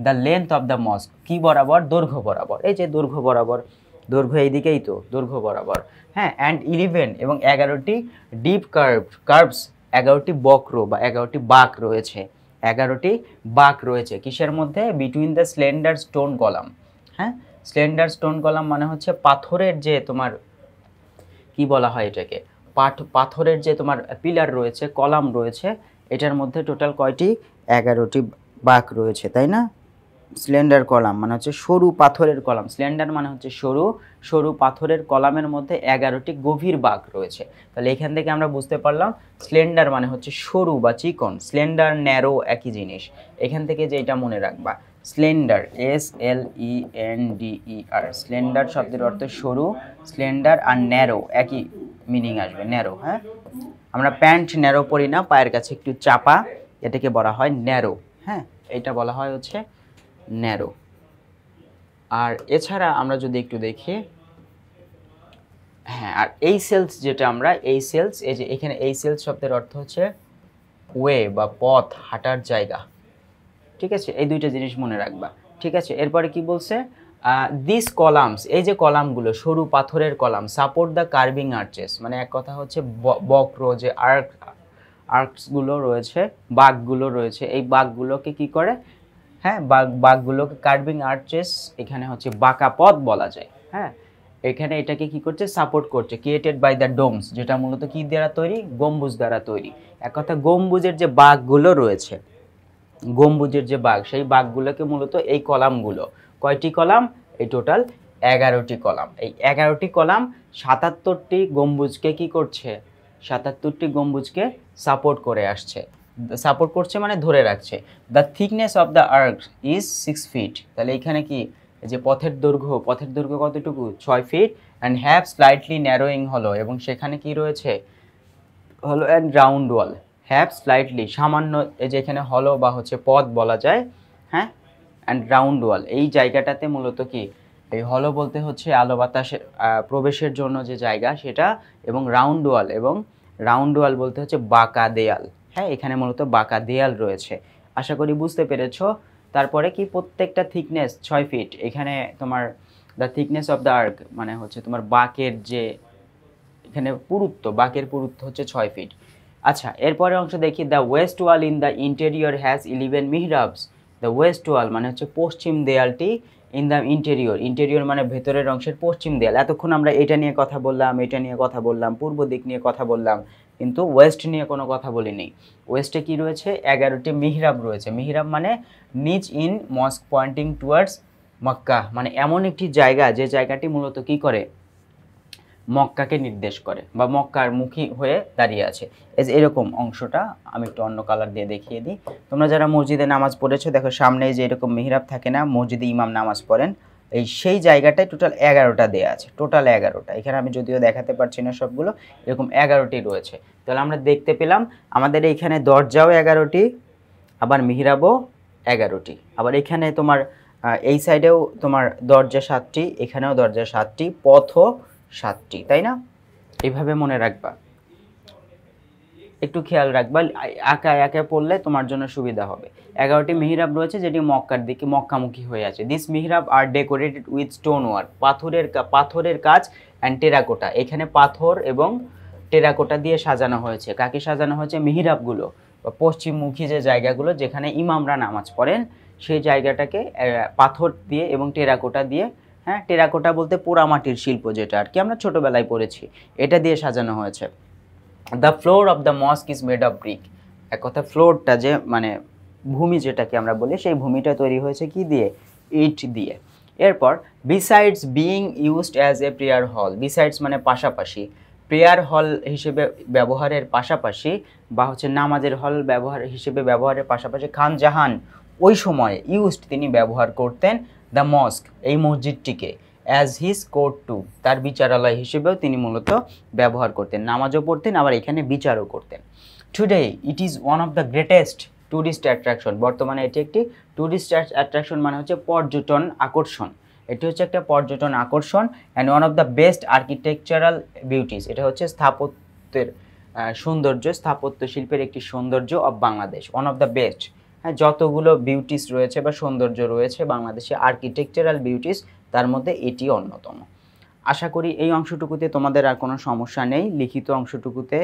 দ্য লেন্থ অফ দ্য মস্ক, কি বরাবর, দৈর্ঘ্য বরাবর। এই যে দৈর্ঘ্য বরাবর, দৈর্ঘ্য এইদিকেই তো, দৈর্ঘ্য বরাবর। হ্যাঁ, অ্যান্ড 11 এবং 11টি ডিপ কার্ভস, 11টি বক্র বা 11টি বাঁক রয়েছে, 11টি বাঁক রয়েছে কিসের মধ্যে, between the slender stone column. হ্যাঁ, স্লেন্ডার স্টোন কলাম মানে হচ্ছে পাথরের যে তোমার কি বলা হয় এটাকে, পাথরের যে তোমার পিলার রয়েছে, কলাম রয়েছে, এটার মধ্যে টোটাল কয়টি, 11টি বাঁক রয়েছে, তাই না? স্লেন্ডার কলাম মানে হচ্ছে সরু পাথরের কলাম, স্লেন্ডার মানে হচ্ছে সরু, সরু পাথরের কলামের মধ্যে 11টি গভীর বাঁক রয়েছে। তাহলে এখান থেকে আমরা বুঝতে পারলাম স্লেন্ডার মানে হচ্ছে সরু বা চিকন, স্লেন্ডার ন্যারো একই জিনিস। এখান থেকে যে এটা মনে রাখবা, স্লেন্ডার SLENDER, স্লেন্ডার শব্দের অর্থ সরু, স্লেন্ডার আর ন্যারো একই মিনিং আসবে, ন্যারো। হ্যাঁ, আমরা প্যান্ট ন্যারো পরি না, পায়ের কাছে একটু চাপা, এটাকে বলা হয় ন্যারো। হ্যাঁ, এটা বলা হয় হচ্ছে ন্যারো। আর এছাড়া আমরা যদি একটু দেখি, হ্যাঁ, আর এই সেলস যেটা আমরা, এই সেলস, এই যে এখানে এই সেলস শব্দের অর্থ হচ্ছে ওয়ে বা পথ, হাঁটার জায়গা। ঠিক আছে, এই দুইটা জিনিস মনে রাখবা। ঠিক আছে, এরপরে কি বলছে, দিস কলামস, এই যে কলামগুলো, সরু পাথরের column, support the carving arches, মানে এক কথা হচ্ছে বক্র যে আর্কসগুলো রয়েছে, বাঁকগুলো রয়েছে, এই বাঁকগুলোকে কি করে, হ্যাঁ বাঁকগুলোকে কার্ভিং আর্চেস, এখানে হচ্ছে বাঁকা পথ বলা যায়। হ্যাঁ, এখানে এটাকে কি করছে, সাপোর্ট করছে, ক্রিয়েটেড বাই দ্য ডোমস, যেটা মূলত কি দ্বারা তৈরি, গম্বুজ দ্বারা তৈরি। এক কথা গম্বুজের যে বাঁকগুলো রয়েছে, গম্বুজের যে বাঁক, সেই বাঁকগুলোকে মূলত এই কলামগুলো, কয়টি কলাম, এই টোটাল 11টি কলাম, এই 11টি কলাম 77টি গম্বুজকে কি করছে, 77টি গম্বুজকে সাপোর্ট করে আসছে, সাপোর্ট করছে মানে ধরে রাখছে। The thickness of the arch is 6 feet, তাহলে এখানে কি, যে পথের দৈর্ঘ্য কতটুকু, 6 feet, and have slightly narrowing হলো, এবং সেখানে কি রয়েছে, হলো and round wall, have slightly সামান্য, এই যে এখানে হলো বা হচ্ছে পথ বলা যায়, হ্যাঁ, অ্যান্ড রাউন্ড ওয়াল, এই জায়গাটাতে মূলত কি, এই হলো বলতে হচ্ছে আলো বাতাসের প্রবেশের জন্য যে জায়গা সেটা, এবং রাউন্ড ওয়াল বলতে হচ্ছে বাঁকা দেয়াল। হ্যাঁ, এখানে মূলত বাঁকা দেয়াল রয়েছে, আশা করি বুঝতে পেরেছো। তারপরে কি, প্রত্যেকটা থিকনেস 6 ফিট, এখানে তোমার the thickness of the arch মানে হচ্ছে তোমার বাঁকের যে এখানে পুরুত্ব, বাঁকের পুরুত্ব হচ্ছে 6 ফিট। আচ্ছা, এরপরে অংশ দেখি, the west wall in the interior has 11 mihrabs, the west wall মানে হচ্ছে পশ্চিম দেয়ালটি, ইন দ্য ইন্টেরিয়র মানে ভেতরের অংশের পশ্চিম দেয়াল। এতক্ষণ আমরা এটা নিয়ে কথা বললাম, এটা নিয়ে কথা বললাম, পূর্ব দিক নিয়ে কথা বললাম, কিন্তু ওয়েস্ট নিয়ে কোনো কথা বলিনি। ওয়েস্টে কি রয়েছে? 11টি মিহরাব রয়েছে। মিহরাব মানে নিচ ইন মস্ক পয়েন্টিং টুয়ার্ডস মক্কা, মানে এমন একটি জায়গা যে জায়গাটি মূলত কি করে? মক্কাকে নির্দেশ করে বা মক্কার মুখী হয়ে দাঁড়িয়ে আছে। এরকম অংশটা আমি একটু অন্য কালার দিয়ে দেখিয়ে দিই। তোমরা যারা মসজিদে নামাজ পড়েছো দেখো সামনে যে এরকম মিহরাব থাকে না, মসজিদে ইমাম নামাজ পড়েন, সেই জায়গাটায় টোটাল 11টা দেওয়া আছে, টোটাল 11টা। এখানে আমি যদিও দেখাতে পারছি না সবগুলো, এরকম 11টি রয়েছে। তাহলে আমরা দেখতে পেলাম আমাদের এইখানে দরজাও 11টি, আবার মিহরাবও 11টি, আবার এখানে তোমার এই সাইডেও তোমার দরজা 7টি, এখানেও দরজা 7টি, পথও 7টি, তাই না? এইভাবে মনে রাখবা, একটু খেয়াল রাখবা, একা একা পড়লে তোমার জন্য সুবিধা হবে। 11টি মিহরাব রয়েছে যেটি মক্কার দিকে মক্কামুখী হয়ে আছে। This mihrab are decorated with stone work, পাথরের কাজ অ্যান্ড টেরাকোটা। এখানে পাথর এবং টেরাকোটা দিয়ে সাজানো হয়েছে। কাকে সাজানো হয়েছে? মিহরাবগুলো, পশ্চিমমুখী যে জায়গাগুলো যেখানে ইমামরা নামাজ পড়েন, সেই জায়গাটাকে পাথর দিয়ে এবং টেরাকোটা দিয়ে, হ্যাঁ টেরাকোটা বলতে পোড়ামাটির শিল্প, যেটা আর কি আমরা ছোটোবেলায় পড়েছি, এটা দিয়ে সাজানো হয়েছে। The floor of the মস্ক is made of brick. এক কথা ফ্লোরটা যে মানে ভূমি যেটাকে আমরা বলি, সেই ভূমিটা তৈরি হয়েছে কি দিয়ে? ইট দিয়ে। এরপর besides being used as a prayer হল, বিসাইডস মানে পাশাপাশি, প্রেয়ার হল হিসেবে ব্যবহারের পাশাপাশি বা হচ্ছে নামাজের হল ব্যবহারের পাশাপাশি খান জাহান ওই সময়ে ইউজড তিনি ব্যবহার করতেন দ্য মস্ক এই মসজিদটিকে অ্যাজ হিজ কোর্ট টু, তার বিচারালয় হিসেবেও তিনি মূলত ব্যবহার করতেন। নামাজও পড়তেন, আবার এখানে বিচারও করতেন। Today it is one of the greatest tourist attraction, বর্তমানে এটি একটি ট্যুরিস্ট অ্যাট্রাকশন মানে হচ্ছে পর্যটন আকর্ষণ। এটি হচ্ছে একটা পর্যটন আকর্ষণ and one of the best architectural beauties, এটা হচ্ছে স্থাপত্যের সৌন্দর্য, স্থাপত্য শিল্পের একটি সৌন্দর্য of Bangladesh. One of the best, হ্যাঁ যতগুলো বিউটিস রয়েছে বা সৌন্দর্য রয়েছে বাংলাদেশে আর্কিটেকচারাল বিউটিস, তার মধ্যে এটি অন্যতম। আশা করি এই অংশটুকুতে তোমাদের আর কোনো সমস্যা নেই। লিখিত অংশটুকুতে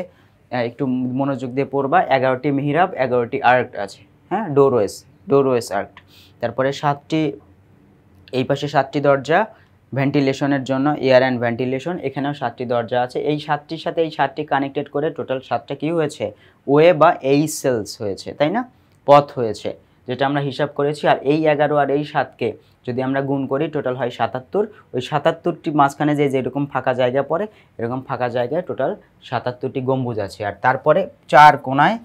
একটু মনোযোগ দিয়ে পড়বা। 11টি মিহরাব, 11টি আর্ক আছে, হ্যাঁ ডোরওয়েস আর্ক। তারপরে 7টি, এই পাশে 7টি দরজা ভেন্টিলেশনের জন্য, এয়ার অ্যান্ড ভেন্টিলেশন, এখানেও 7টি দরজা আছে। এই 7টির সাথে এই 7টি কানেক্টেড করে টোটাল 7টা কি হয়েছে? ওয়ে বা এই সেলস হয়েছে, তাই না? পথ হয়েছে, যেটা আমরা হিসাব করেছি। আর এই 11 আর এই 7কে যদি আমরা গুণ করি টোটাল হয় 77। ওই 77টি মাঝখানে যেরকম ফাঁকা জায়গা পড়ে, এরকম ফাঁকা জায়গায় টোটাল 77টি গম্বুজ আছে। আর তারপরে 4 কোণায়,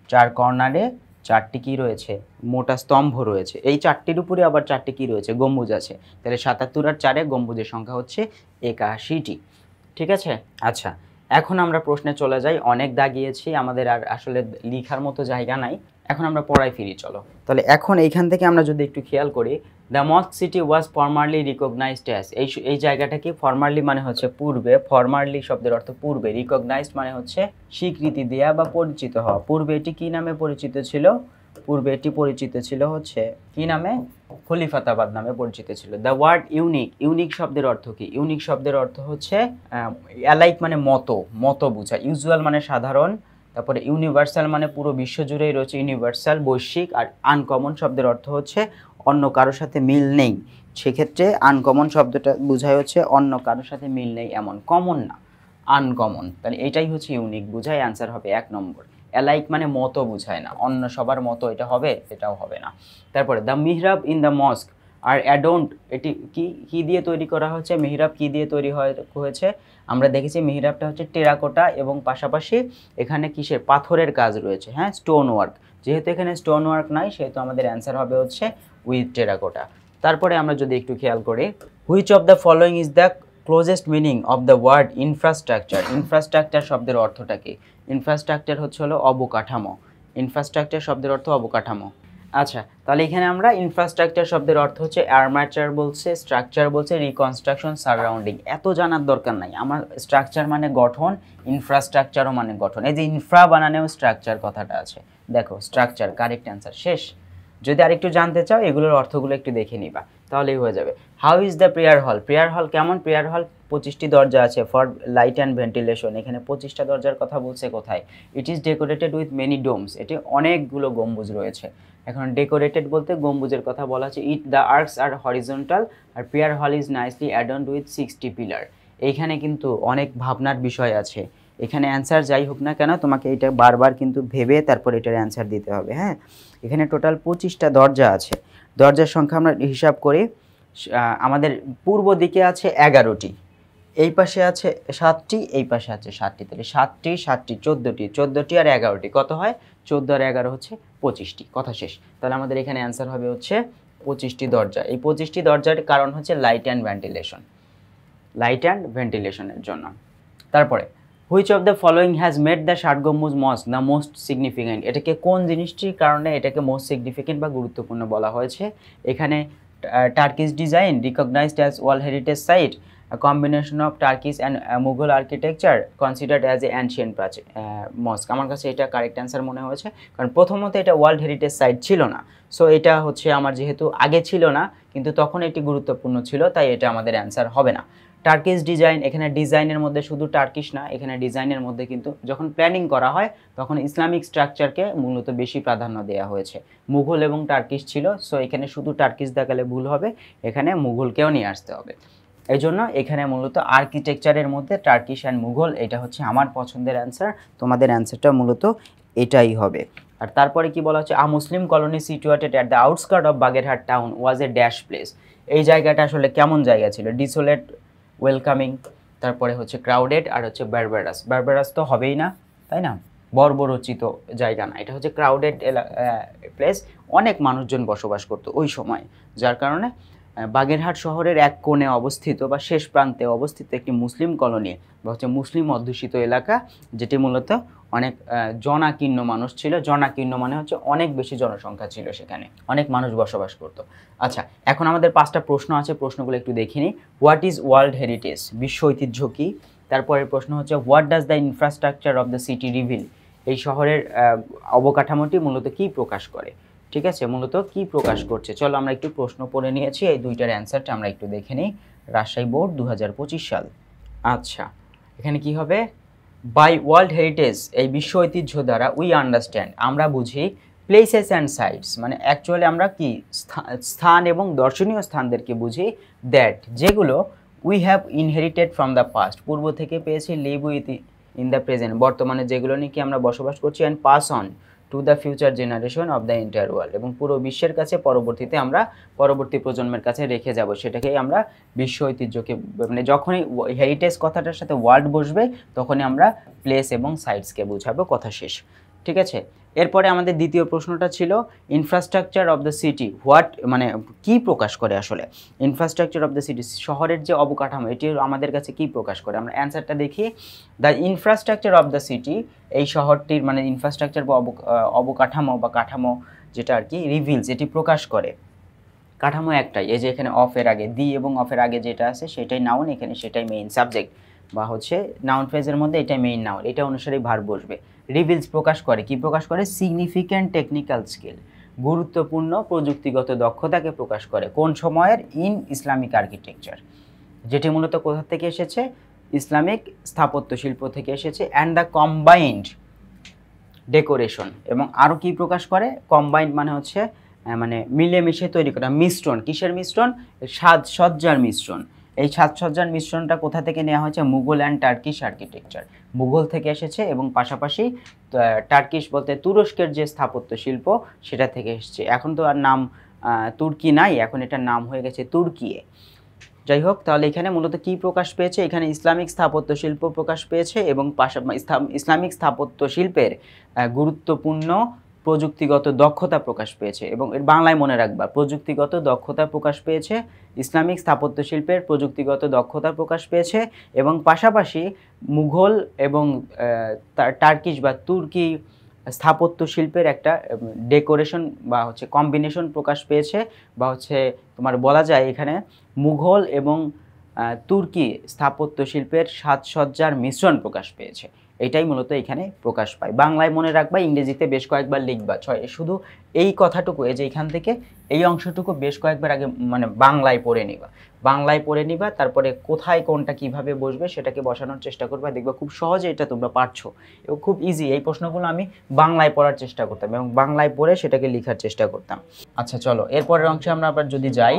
4 কর্নারে 4টি কি রয়েছে? মোটা স্তম্ভ রয়েছে। এই 4টির উপরে আবার 4টি কি রয়েছে? গম্বুজ আছে। তাহলে 77 আর 4-এ গম্বুজের সংখ্যা হচ্ছে 81টি। ঠিক আছে? আচ্ছা, এখন আমরা প্রশ্নে চলে যাই। অনেক দাগিয়েছি, আমাদের আর আসলে লেখার মতো জায়গা নাই। এখন আমরা পড়ায় ফিরি, চলো। তাহলে এখন এইখান থেকে আমরা যদি একটু খেয়াল করি, the mosque city was formerly recognised as, এই জায়গাটা কি? ফরমারলি মানে হচ্ছে পূর্বে, ফরমারলি শব্দের অর্থ পূর্বে, রিকগনাইজড মানে হচ্ছে স্বীকৃতি দেয়া বা পরিচিত হওয়া। পূর্বে এটি কি নামে পরিচিত ছিল? পূর্বে এটি পরিচিত ছিল হচ্ছে কি নামে? খলিফাতাবাদ নামে পরিচিত ছিল। দ্য ওয়ার্ড ইউনিক শব্দের অর্থ কি? ইউনিক শব্দের অর্থ হচ্ছে অ্যালাইক মানে মতো বোঝায়, ইউজুয়াল মানে সাধারণ, তারপরে ইউনিভার্সাল মানে পুরো বিশ্ব জুড়েই রয়েছে, ইউনিভার্সাল বৈশ্বিক। আর আনকমন শব্দের অর্থ হচ্ছে অন্য কারোর সাথে মিল নেই। সেক্ষেত্রে আনকমন শব্দটা বোঝায় হচ্ছে অন্য কারোর সাথে মিল নেই এমন, কমন না, আনকমন। তাহলে এটাই হচ্ছে ইউনিক বোঝায়, অ্যান্সার হবে 1 নম্বর। অ্যালাইক মানে মতো বোঝায় না, অন্য সবার মতো এটা হবে, এটাও হবে না। তারপরে দ্য মিহরাব ইন দ্য মস্ক আর অ্যাডোন্ট, এটি কি দিয়ে তৈরি করা হয়েছে? মিহরাব কি দিয়ে তৈরি হয়েছে? আমরা দেখেছি মিহরাবটা হচ্ছে টেরাকোটা এবং পাশাপাশি এখানে কিসের? পাথরের কাজ রয়েছে, হ্যাঁ স্টোন ওয়ার্ক। যেহেতু এখানে স্টোন ওয়ার্ক নাই, সেহেতু আমাদের অ্যান্সার হবে হচ্ছে উইথ টেরাকোটা। তারপরে আমরা যদি একটু খেয়াল করি, which of the following is the closest meaning of the word infrastructure. Infrastructure শব্দের অর্থটা কি? ইনফ্রাস্ট্রাকচার হচ্ছে হলো অবকাঠামো। ইনফ্রাস্ট্রাকচার শব্দের অর্থ অবকাঠামো। আচ্ছা, তাহলে এখানে আমরা ইনফ্রাস্ট্রাকচার শব্দের অর্থ হচ্ছে আর্মাচার বলছে, স্ট্রাকচার বলছে, রিকনস্ট্রাকশন, সারাউন্ডিং। এত জানার দরকার নাই আমার। স্ট্রাকচার মানে গঠন, ইনফ্রাস্ট্রাকচারও মানে গঠন। এই যে ইনফ্রা বানানেও স্ট্রাকচার কথাটা আছে, দেখো স্ট্রাকচার কারেক্ট অ্যান্সার, শেষ। যদি আরেকটু জানতে চাও এগুলোর অর্থগুলো একটু দেখে নিবা। তাহলেই হয়ে যাবে। হাউ ইজ দ্য প্রেয়ার হল, প্রেয়ার হল কেমন? প্রেয়ার হল 25টি দরজা আছে, ফর লাইট অ্যান্ড ভেন্টিলেশন, এখানে 25টা দরজার কথা বলছে কোথায়? It is decorated with many domes, এটি অনেকগুলো গম্বুজ রয়েছে। এখন ডেকোরেটেড বলতে গম্বুজের কথা বলা আছে। ইট দ্য আর্কস আর হরিজন্টাল আর prayer hall is nicely adorned with 60 pillar. এইখানে কিন্তু অনেক ভাবনার বিষয় আছে, এখানে অ্যান্সার যাই হোক না কেন তোমাকে এটা বারবার কিন্তু ভেবে তারপর এটার অ্যান্সার দিতে হবে। হ্যাঁ, এখানে টোটাল 25টা দরজা আছে। দরজার সংখ্যা আমরা হিসাব করি, আমাদের পূর্ব দিকে আছে 11টি, এই পাশে আছে 7টি, এই পাশে আছে 7টি, তাহলে 7টি 7টি 14টি, 14টি আর 11টি কত হয়? 14 আর 11 হচ্ছে 25টি, কথা শেষ। তাহলে আমাদের এখানে অ্যান্সার হবে হচ্ছে 25টি দরজা। এই 25টি দরজার কারণ হচ্ছে light and ventilation, light and ভেন্টিলেশনের জন্য। তারপরে which of the following has made the ষাট গম্বুজ মস্ক দ্য মোস্ট সিগনিফিক্যান্ট, এটাকে কোন জিনিসটির কারণে এটাকে মোস্ট সিগনিফিক্যান্ট বা গুরুত্বপূর্ণ বলা হয়েছে? এখানে Turkish design recognised as world heritage site, a combination of Turkish and Mughal architecture considered as a ancient mosque। আমার কাছে এটা কারেক্ট অ্যান্সার মনে হয়েছে, কারণ প্রথমত এটা ওয়ার্ল্ড হেরিটেজ সাইট ছিল না, সো এটা হচ্ছে আমার যেহেতু আগে ছিল না কিন্তু তখন এটি গুরুত্বপূর্ণ ছিল, তাই এটা আমাদের অ্যান্সার হবে না। টার্কিশ ডিজাইন, এখানে ডিজাইনের মধ্যে শুধু টার্কিশ না, এখানে ডিজাইনের মধ্যে কিন্তু যখন প্ল্যানিং করা হয় তখন ইসলামিক স্ট্রাকচারকে মূলত বেশি প্রাধান্য দেওয়া হয়েছে। মুঘল এবং টার্কিশ ছিল, সো এখানে শুধু টার্কিশ দেখালে ভুল হবে, এখানে মুঘলকেও নিয়ে আসতে হবে। এই জন্য এখানে মূলত আর্কিটেকচারের মধ্যে টার্কিশ অ্যান্ড মুঘল, এটা হচ্ছে আমার পছন্দের অ্যান্সার, তোমাদের অ্যান্সারটা মূলত এটাই হবে। আর তারপরে কি বলা হচ্ছে? A Muslim colony situated at the outskirt of Bagerhat town was a dash place, এই জায়গাটা আসলে কেমন জায়গা ছিল? ডিসোলেট, ওয়েলকামিং, তারপরে হচ্ছে ক্রাউডেড, আর হচ্ছে বারবারাস। বারবারাস তো হবেই না, তাই না? বর্বরচিত জায়গা না, এটা হচ্ছে ক্রাউডেড প্লেস, অনেক মানুষজন বসবাস করতো ওই সময়, যার কারণে বাগেরহাট শহরের এক কোণে অবস্থিত বা শেষ প্রান্তে অবস্থিত একটি মুসলিম কলোনি বা হচ্ছে মুসলিম অধ্যুষিত এলাকা, যেটি মূলত অনেক জনাকীর্ণ মানুষ ছিল। জনাকীর্ণ মানে হচ্ছে অনেক বেশি জনসংখ্যা ছিল, সেখানে অনেক মানুষ বসবাস করত। আচ্ছা, এখন আমাদের 5টা প্রশ্ন আছে, প্রশ্নগুলো একটু দেখে নিই। হোয়াট ইজ ওয়ার্ল্ড হেরিটেজ, বিশ্ব ঐতিহ্য কী? তারপরের প্রশ্ন হচ্ছে what does the infrastructure of the city reveal, এই শহরের অবকাঠামোটি মূলত কী প্রকাশ করে? ঠিক আছে, মূলত কি প্রকাশ করছে? চলো আমরা একটু প্রশ্ন পড়ে নিয়েছি, এই দুইটার অ্যান্সারটা আমরা একটু দেখে নিই। রাজশাহী বোর্ড 2025 সাল। আচ্ছা, এখানে কি হবে? বাই ওয়ার্ল্ড হেরিটেজ, এই বিশ্ব ঐতিহ্য দ্বারা উই আন্ডারস্ট্যান্ড, আমরা বুঝি প্লেসেস অ্যান্ড সাইটস, মানে অ্যাকচুয়ালি আমরা কি স্থান এবং দর্শনীয় স্থানদেরকে বুঝি, দ্যাট যেগুলো we have inherited from the past, পূর্ব থেকে পেয়েছি, live with in the present, বর্তমানে যেগুলো নিয়ে কি আমরা বসবাস করছি, and pass on to the future generation of the entire world, এবং পুরো বিশ্বের কাছে পরবর্তীতে আমরা পরবর্তী প্রজন্মের কাছে রেখে যাব, সেটাকেই আমরা বিশ্ব ঐতিহ্যকে, মানে যখনই হেরিটেজ কথাটার সাথে ওয়ার্ল্ড বসবে তখনই আমরা প্লেস এবং সাইটসকে বুঝাবো, কথা শেষ। ঠিক আছে, এরপরে আমাদের দ্বিতীয় প্রশ্নটা ছিল infrastructure of the city what, মানে কি প্রকাশ করে আসলে ইনফ্রাস্ট্রাকচার অফ দ্য সিটি, শহরের যে অবকাঠামো এটি আমাদের কাছে কি প্রকাশ করে? আমরা অ্যান্সারটা দেখি। The infrastructure of the city, এই শহরটির মানে ইনফ্রাস্ট্রাকচার বা অবকাঠামো বা কাঠামো যেটা আর কি রিভিলস, এটি প্রকাশ করে। কাঠামো একটাই, এই যে এখানে অফের আগে দি এবং অফের আগে যেটা আছে সেটাই নাউন, এখানে সেটাই মেইন সাবজেক্ট বা হচ্ছে নাউন ফ্রেজের মধ্যে এটাই মেইন নাউন, এটা অনুসারেই ভার্ব বসবে। রিভিলস প্রকাশ করে, কি প্রকাশ করে? সিগনিফিক্যান্ট টেকনিক্যাল স্কিল, গুরুত্বপূর্ণ প্রযুক্তিগত দক্ষতাকে প্রকাশ করে। কোন সময়ের? ইন ইসলামিক আর্কিটেকচার, যেটি মূলত কোথা থেকে এসেছে? ইসলামিক স্থাপত্য শিল্প থেকে এসেছে। অ্যান্ড দ্য কম্বাইন্ড ডেকোরেশন, এবং আরও কি প্রকাশ করে? কম্বাইন্ড মানে হচ্ছে মানে মিলেমিশে তৈরি করা মিশ্রণ, কিসের মিশ্রণ? সাজসজ্জার মিশ্রণ। এই সাজসজ্জার মিশ্রণটা কোথা থেকে নেওয়া হয়েছে? Mughal and Turkish architecture, Mughal থেকে এসেছে, এবং পাশাপাশি টার্কিশ বলতে তুরস্কের যে স্থাপত্য শিল্প সেটা থেকে এসেছে। এখন তো আর নাম তুর্কি নাই, এখন এটার নাম হয়ে গেছে তুর্কিয়ে। যাই হোক, তাহলে এখানে মূলত কি প্রকাশ পেয়েছে? এখানে ইসলামিক স্থাপত্য শিল্প প্রকাশ পেয়েছে, এবং ইসলামিক স্থাপত্য শিল্পের গুরুত্বপূর্ণ প্রযুক্তিগত দক্ষতা প্রকাশ পেয়েছে, এবং এর বাংলায় মনে রাখবা, প্রযুক্তিগত দক্ষতা প্রকাশ পেয়েছে, ইসলামিক স্থাপত্য শিল্পের প্রযুক্তিগত দক্ষতা প্রকাশ পেয়েছে, এবং পাশাপাশি মুঘল এবং টার্কিশ বা তুর্কি স্থাপত্য শিল্পের একটা ডেকোরেশন বা হচ্ছে কম্বিনেশন প্রকাশ পেয়েছে, বা হচ্ছে তোমার বলা যায় এখানে মুঘল এবং তুর্কি স্থাপত্য শিল্পের সাজসজ্জার মিশ্রণ প্রকাশ পেয়েছে। এটাই মূলত এখানে প্রকাশ পায়। বাংলায় মনে রাখবা, ইংরেজিতে বেশ কয়েকবার লিখবা। শুধু এই কথাটুকু, এই যে এখান থেকে এই অংশটুকু বেশ কয়েকবার আগে মানে বাংলায় পড়ে নিবা, তারপরে কোথায় কোনটা কিভাবে বসবে সেটাকে বসানোর চেষ্টা করবা, দেখবা খুব সহজে এটা তোমরা পারছো এবং খুব ইজি। এই প্রশ্নগুলো আমি বাংলায় পড়ার চেষ্টা করতাম এবং বাংলায় পড়ে সেটাকে লেখার চেষ্টা করতাম। আচ্ছা চলো এরপরের অংশে আমরা আবার যদি যাই,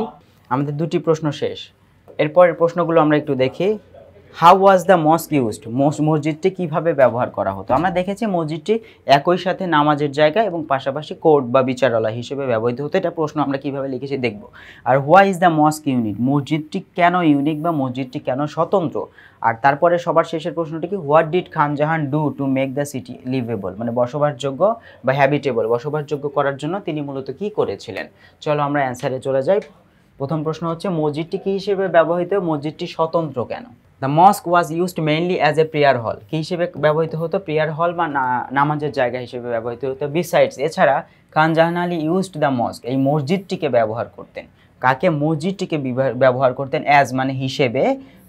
আমাদের দুটি প্রশ্ন শেষ। এরপরের প্রশ্নগুলো আমরা একটু দেখি। How was the mosque used, মসজিদটি কীভাবে ব্যবহার করা হতো। আমরা দেখেছি মসজিদটি একই সাথে নামাজের জায়গা এবং পাশাপাশি কোর্ট বা বিচারালয় হিসেবে ব্যবহৃত হতো। এটা প্রশ্ন আমরা কীভাবে লিখেছি দেখব। আর why is the mosque unique, মসজিদটি কেন ইউনিক বা মসজিদটি কেন স্বতন্ত্র। আর তারপরে সবার শেষের প্রশ্নটি কি, what did Khan Jahan do to make the city liveable, মানে বসবাসযোগ্য বা হ্যাবিটেবল, বসবাসযোগ্য করার জন্য তিনি মূলত কী করেছিলেন। চলো আমরা অ্যান্সারে চলে যাই। প্রথম প্রশ্ন হচ্ছে মসজিদটি কী হিসেবে ব্যবহৃত, মসজিদটি স্বতন্ত্র কেন। The mosque was used mainly as a prayer hall, কী হিসেবে ব্যবহৃত হতো, প্রেয়ার হল বা নামাজের জায়গা হিসেবে ব্যবহৃত হতো। বিসাইডস, এছাড়া খান Jahan Ali used the mosque, এই মসজিদটিকে ব্যবহার করতেন, কাকে, মসজিদটিকে ব্যবহার করতেন, অ্যাজ মানে হিসেবে,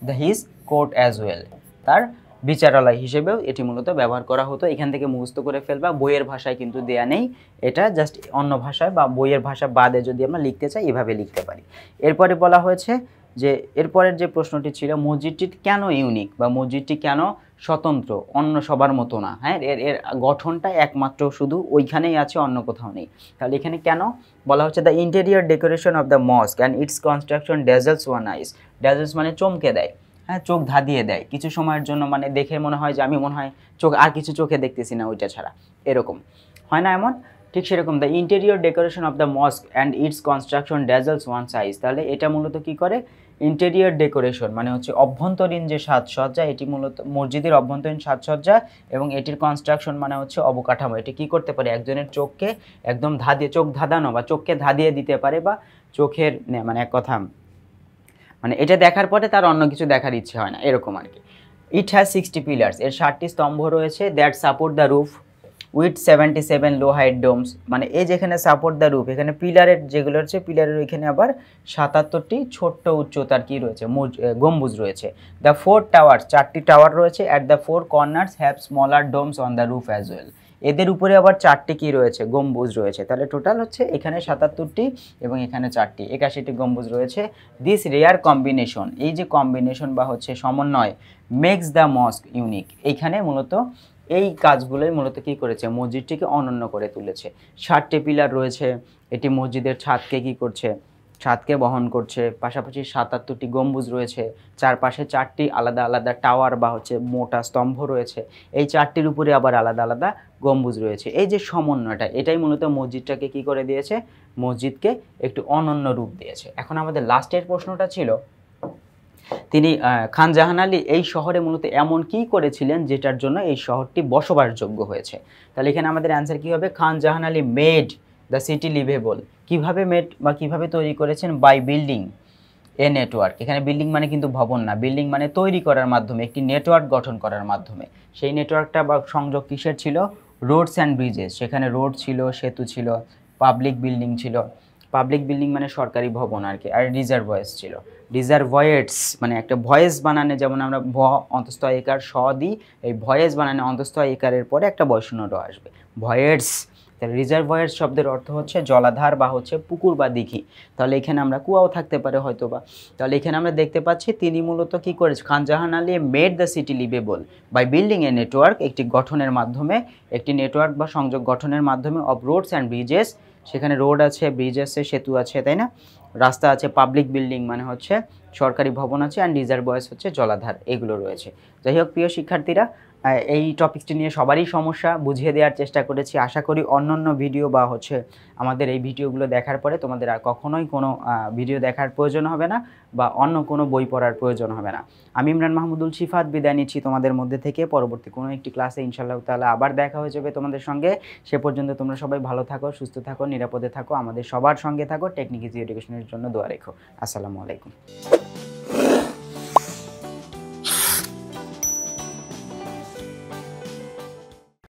the his court as well, তার বিচারালয় হিসেবেও এটি মূলত ব্যবহার করা হতো। এখান থেকে মুখস্থ করে ফেলবা, বইয়ের ভাষায় কিন্তু দেয়া নেই, এটা জাস্ট অন্য ভাষায় বা বইয়ের ভাষা বাদে যদি আমরা লিখতে চাই এভাবে লিখতে পারি। এরপরে বলা হয়েছে যে এরপরের যে প্রশ্নটি ছিল, মসজিদটি কেন ইউনিক বা মসজিদটি কেন স্বতন্ত্র, অন্য সবার মতো না। হ্যাঁ, এর গঠনটা একমাত্র শুধু ওইখানেই আছে, অন্য কোথাও নেই। তাহলে এখানে কেন বলা হচ্ছে, the interior decoration of the mosque and its construction dazzles one eyes, dazzles মানে চমকে দেয়, হ্যাঁ চোখ ধাঁধিয়ে দেয় কিছু সময়ের জন্য, মানে দেখে মনে হয় যে আমি মনে হয় আর কিছু চোখে দেখতেছি না ওইটা ছাড়া, এরকম হয় না এমন, ঠিক সেরকম। The interior decoration of the mosque and its construction dazzles one size, তাহলে এটা মূলত কি করে, ইন্টেরিয়র ডেকোরেশন মানে হচ্ছে অভ্যন্তরীণ যে সাজসজ্জা, এটি মূলত মসজিদের অভ্যন্তরীণ সাজসজ্জা, এবং এটির কনস্ট্রাকশন মানে হচ্ছে অবকাঠামো, এটি কি করতে পারে, একজনের চোখকে একদম চোখ ধাঁধানো বা চোখকে ধাঁধিয়ে দিতে পারে, বা চোখের মানে এক কথা মানে এটা দেখার পরে তার অন্য কিছু দেখার ইচ্ছে হয় না, এরকম আর কি। ইট হ্যাজ 60 পিলার্স, এর 60টি স্তম্ভ রয়েছে, that support the roof with 77 low height domes, মানে এই যেখানে সাপোর্ট দ্য রুফ, এখানে পিলারের যেগুলো হচ্ছে, পিলারের ওইখানে আবার 77টি ছোট্ট উচ্চতার কি রয়েছে, গম্বুজ রয়েছে। দ্য 4 টাওয়ার্স, 4টি টাওয়ার রয়েছে, at the 4 corners have smaller domes on the roof as well, এদের উপরে আবার 4টি কি রয়েছে, গম্বুজ রয়েছে। তাহলে টোটাল হচ্ছে এখানে 77টি এবং এখানে 4টি, 81টি গম্বুজ রয়েছে। দিস রেয়ার কম্বিনেশন, এই যে কম্বিনেশন বা হচ্ছে সমন্বয়, মেক্স দ্য মস্ক ইউনিক, এইখানে মূলত এই কাজগুলোই মূলত কী করেছে, মসজিদটিকে অনন্য করে তুলেছে। 60টি পিলার রয়েছে, এটি মসজিদের ছাদকে কী করছে, ছাদকে বহন করছে, পাশাপাশি 77টি গম্বুজ রয়েছে, চারপাশে 4টি আলাদা আলাদা টাওয়ার বা হচ্ছে মোটা স্তম্ভ রয়েছে, এই 4টির উপরে আবার আলাদা আলাদা গম্বুজ রয়েছে। এই যে সমন্বয়টা, এটাই মূলত মসজিদটাকে কী করে দিয়েছে, মসজিদকে একটু অনন্য রূপ দিয়েছে। এখন আমাদের লাস্টের প্রশ্নটা ছিল, তিনি খান জাহান আলী এই শহরে মূলত এমন কী করেছিলেন যেটার জন্য এই শহরটি বসবাসযোগ্য হয়েছে। তাহলে এখানে আমাদের অ্যান্সার কী হবে, Khan Jahan Ali made the city liveable, কীভাবে মেড বা কীভাবে তৈরি করেছেন, বাই বিল্ডিং এ নেটওয়ার্ক, এখানে বিল্ডিং মানে কিন্তু ভবন না, বিল্ডিং মানে তৈরি করার মাধ্যমে, একটি নেটওয়ার্ক গঠন করার মাধ্যমে। সেই নেটওয়ার্কটা বা সংযোগ কিসের ছিল, রোডস অ্যান্ড ব্রিজেস, সেখানে রোড ছিল, সেতু ছিল, পাবলিক বিল্ডিং ছিল, পাবলিক বিল্ডিং মানে সরকারি ভবন আর কি, আর রিজার্ভয়েস ছিল, রিজার্ভয়েটস মানে একটা ভয়েস বানানে, যেমন আমরা ভ অন্তস্থ একার স দিই, এই ভয়েস বানানে অন্তস্থ একারের পরে একটা বয়শূন্য ড আসবে, ভয়েটস। তাহলে রিজার্ভয়েটস শব্দের অর্থ হচ্ছে জলাধার বা হচ্ছে পুকুর বা দিঘি। তাহলে এখানে আমরা কুয়াও থাকতে পারে হয়তো বা। তাহলে এখানে আমরা দেখতে পাচ্ছি তিনি মূলত কী করেছে, Khan Jahan Ali made the city liveable by building a network, একটি গঠনের মাধ্যমে, একটি নেটওয়ার্ক বা সংযোগ গঠনের মাধ্যমে, অফ রোডস অ্যান্ড ব্রিজেস, সেখানে রোড আছে, ব্রিজ আছে, সেতু আছে, তাই না, রাস্তা আছে, পাবলিক বিল্ডিং মানে হচ্ছে সরকারি ভবন আছে, অ্যান্ড রিজার্ভয়েস হচ্ছে জলাধার, এগুলো রয়েছে। যাই হোক প্রিয় শিক্ষার্থীরা, এই টপিকটি নিয়ে সবারই সমস্যা বুঝিয়ে দেওয়ার চেষ্টা করেছি। আশা করি অন্যান্য ভিডিও বা হচ্ছে আমাদের এই ভিডিওগুলো দেখার পরে তোমাদের আর কখনোই কোনো ভিডিও দেখার প্রয়োজন হবে না বা অন্য কোনো বই পড়ার প্রয়োজন হবে না। আমি ইমরান মাহমুদুল শিফাত বিদায় নিচ্ছি তোমাদের মধ্যে থেকে। পরবর্তী কোনো একটি ক্লাসে ইনশাআল্লাহ তাআলা আবার দেখা হয়ে যাবে তোমাদের সঙ্গে। সে পর্যন্ত তোমরা সবাই ভালো থাকো, সুস্থ থাকো, নিরাপদে থাকো, আমাদের সবার সঙ্গে থাকো। টেকনিক ইজি এডুকেশনের জন্য দোয়া রেখো। আসসালামু আলাইকুম।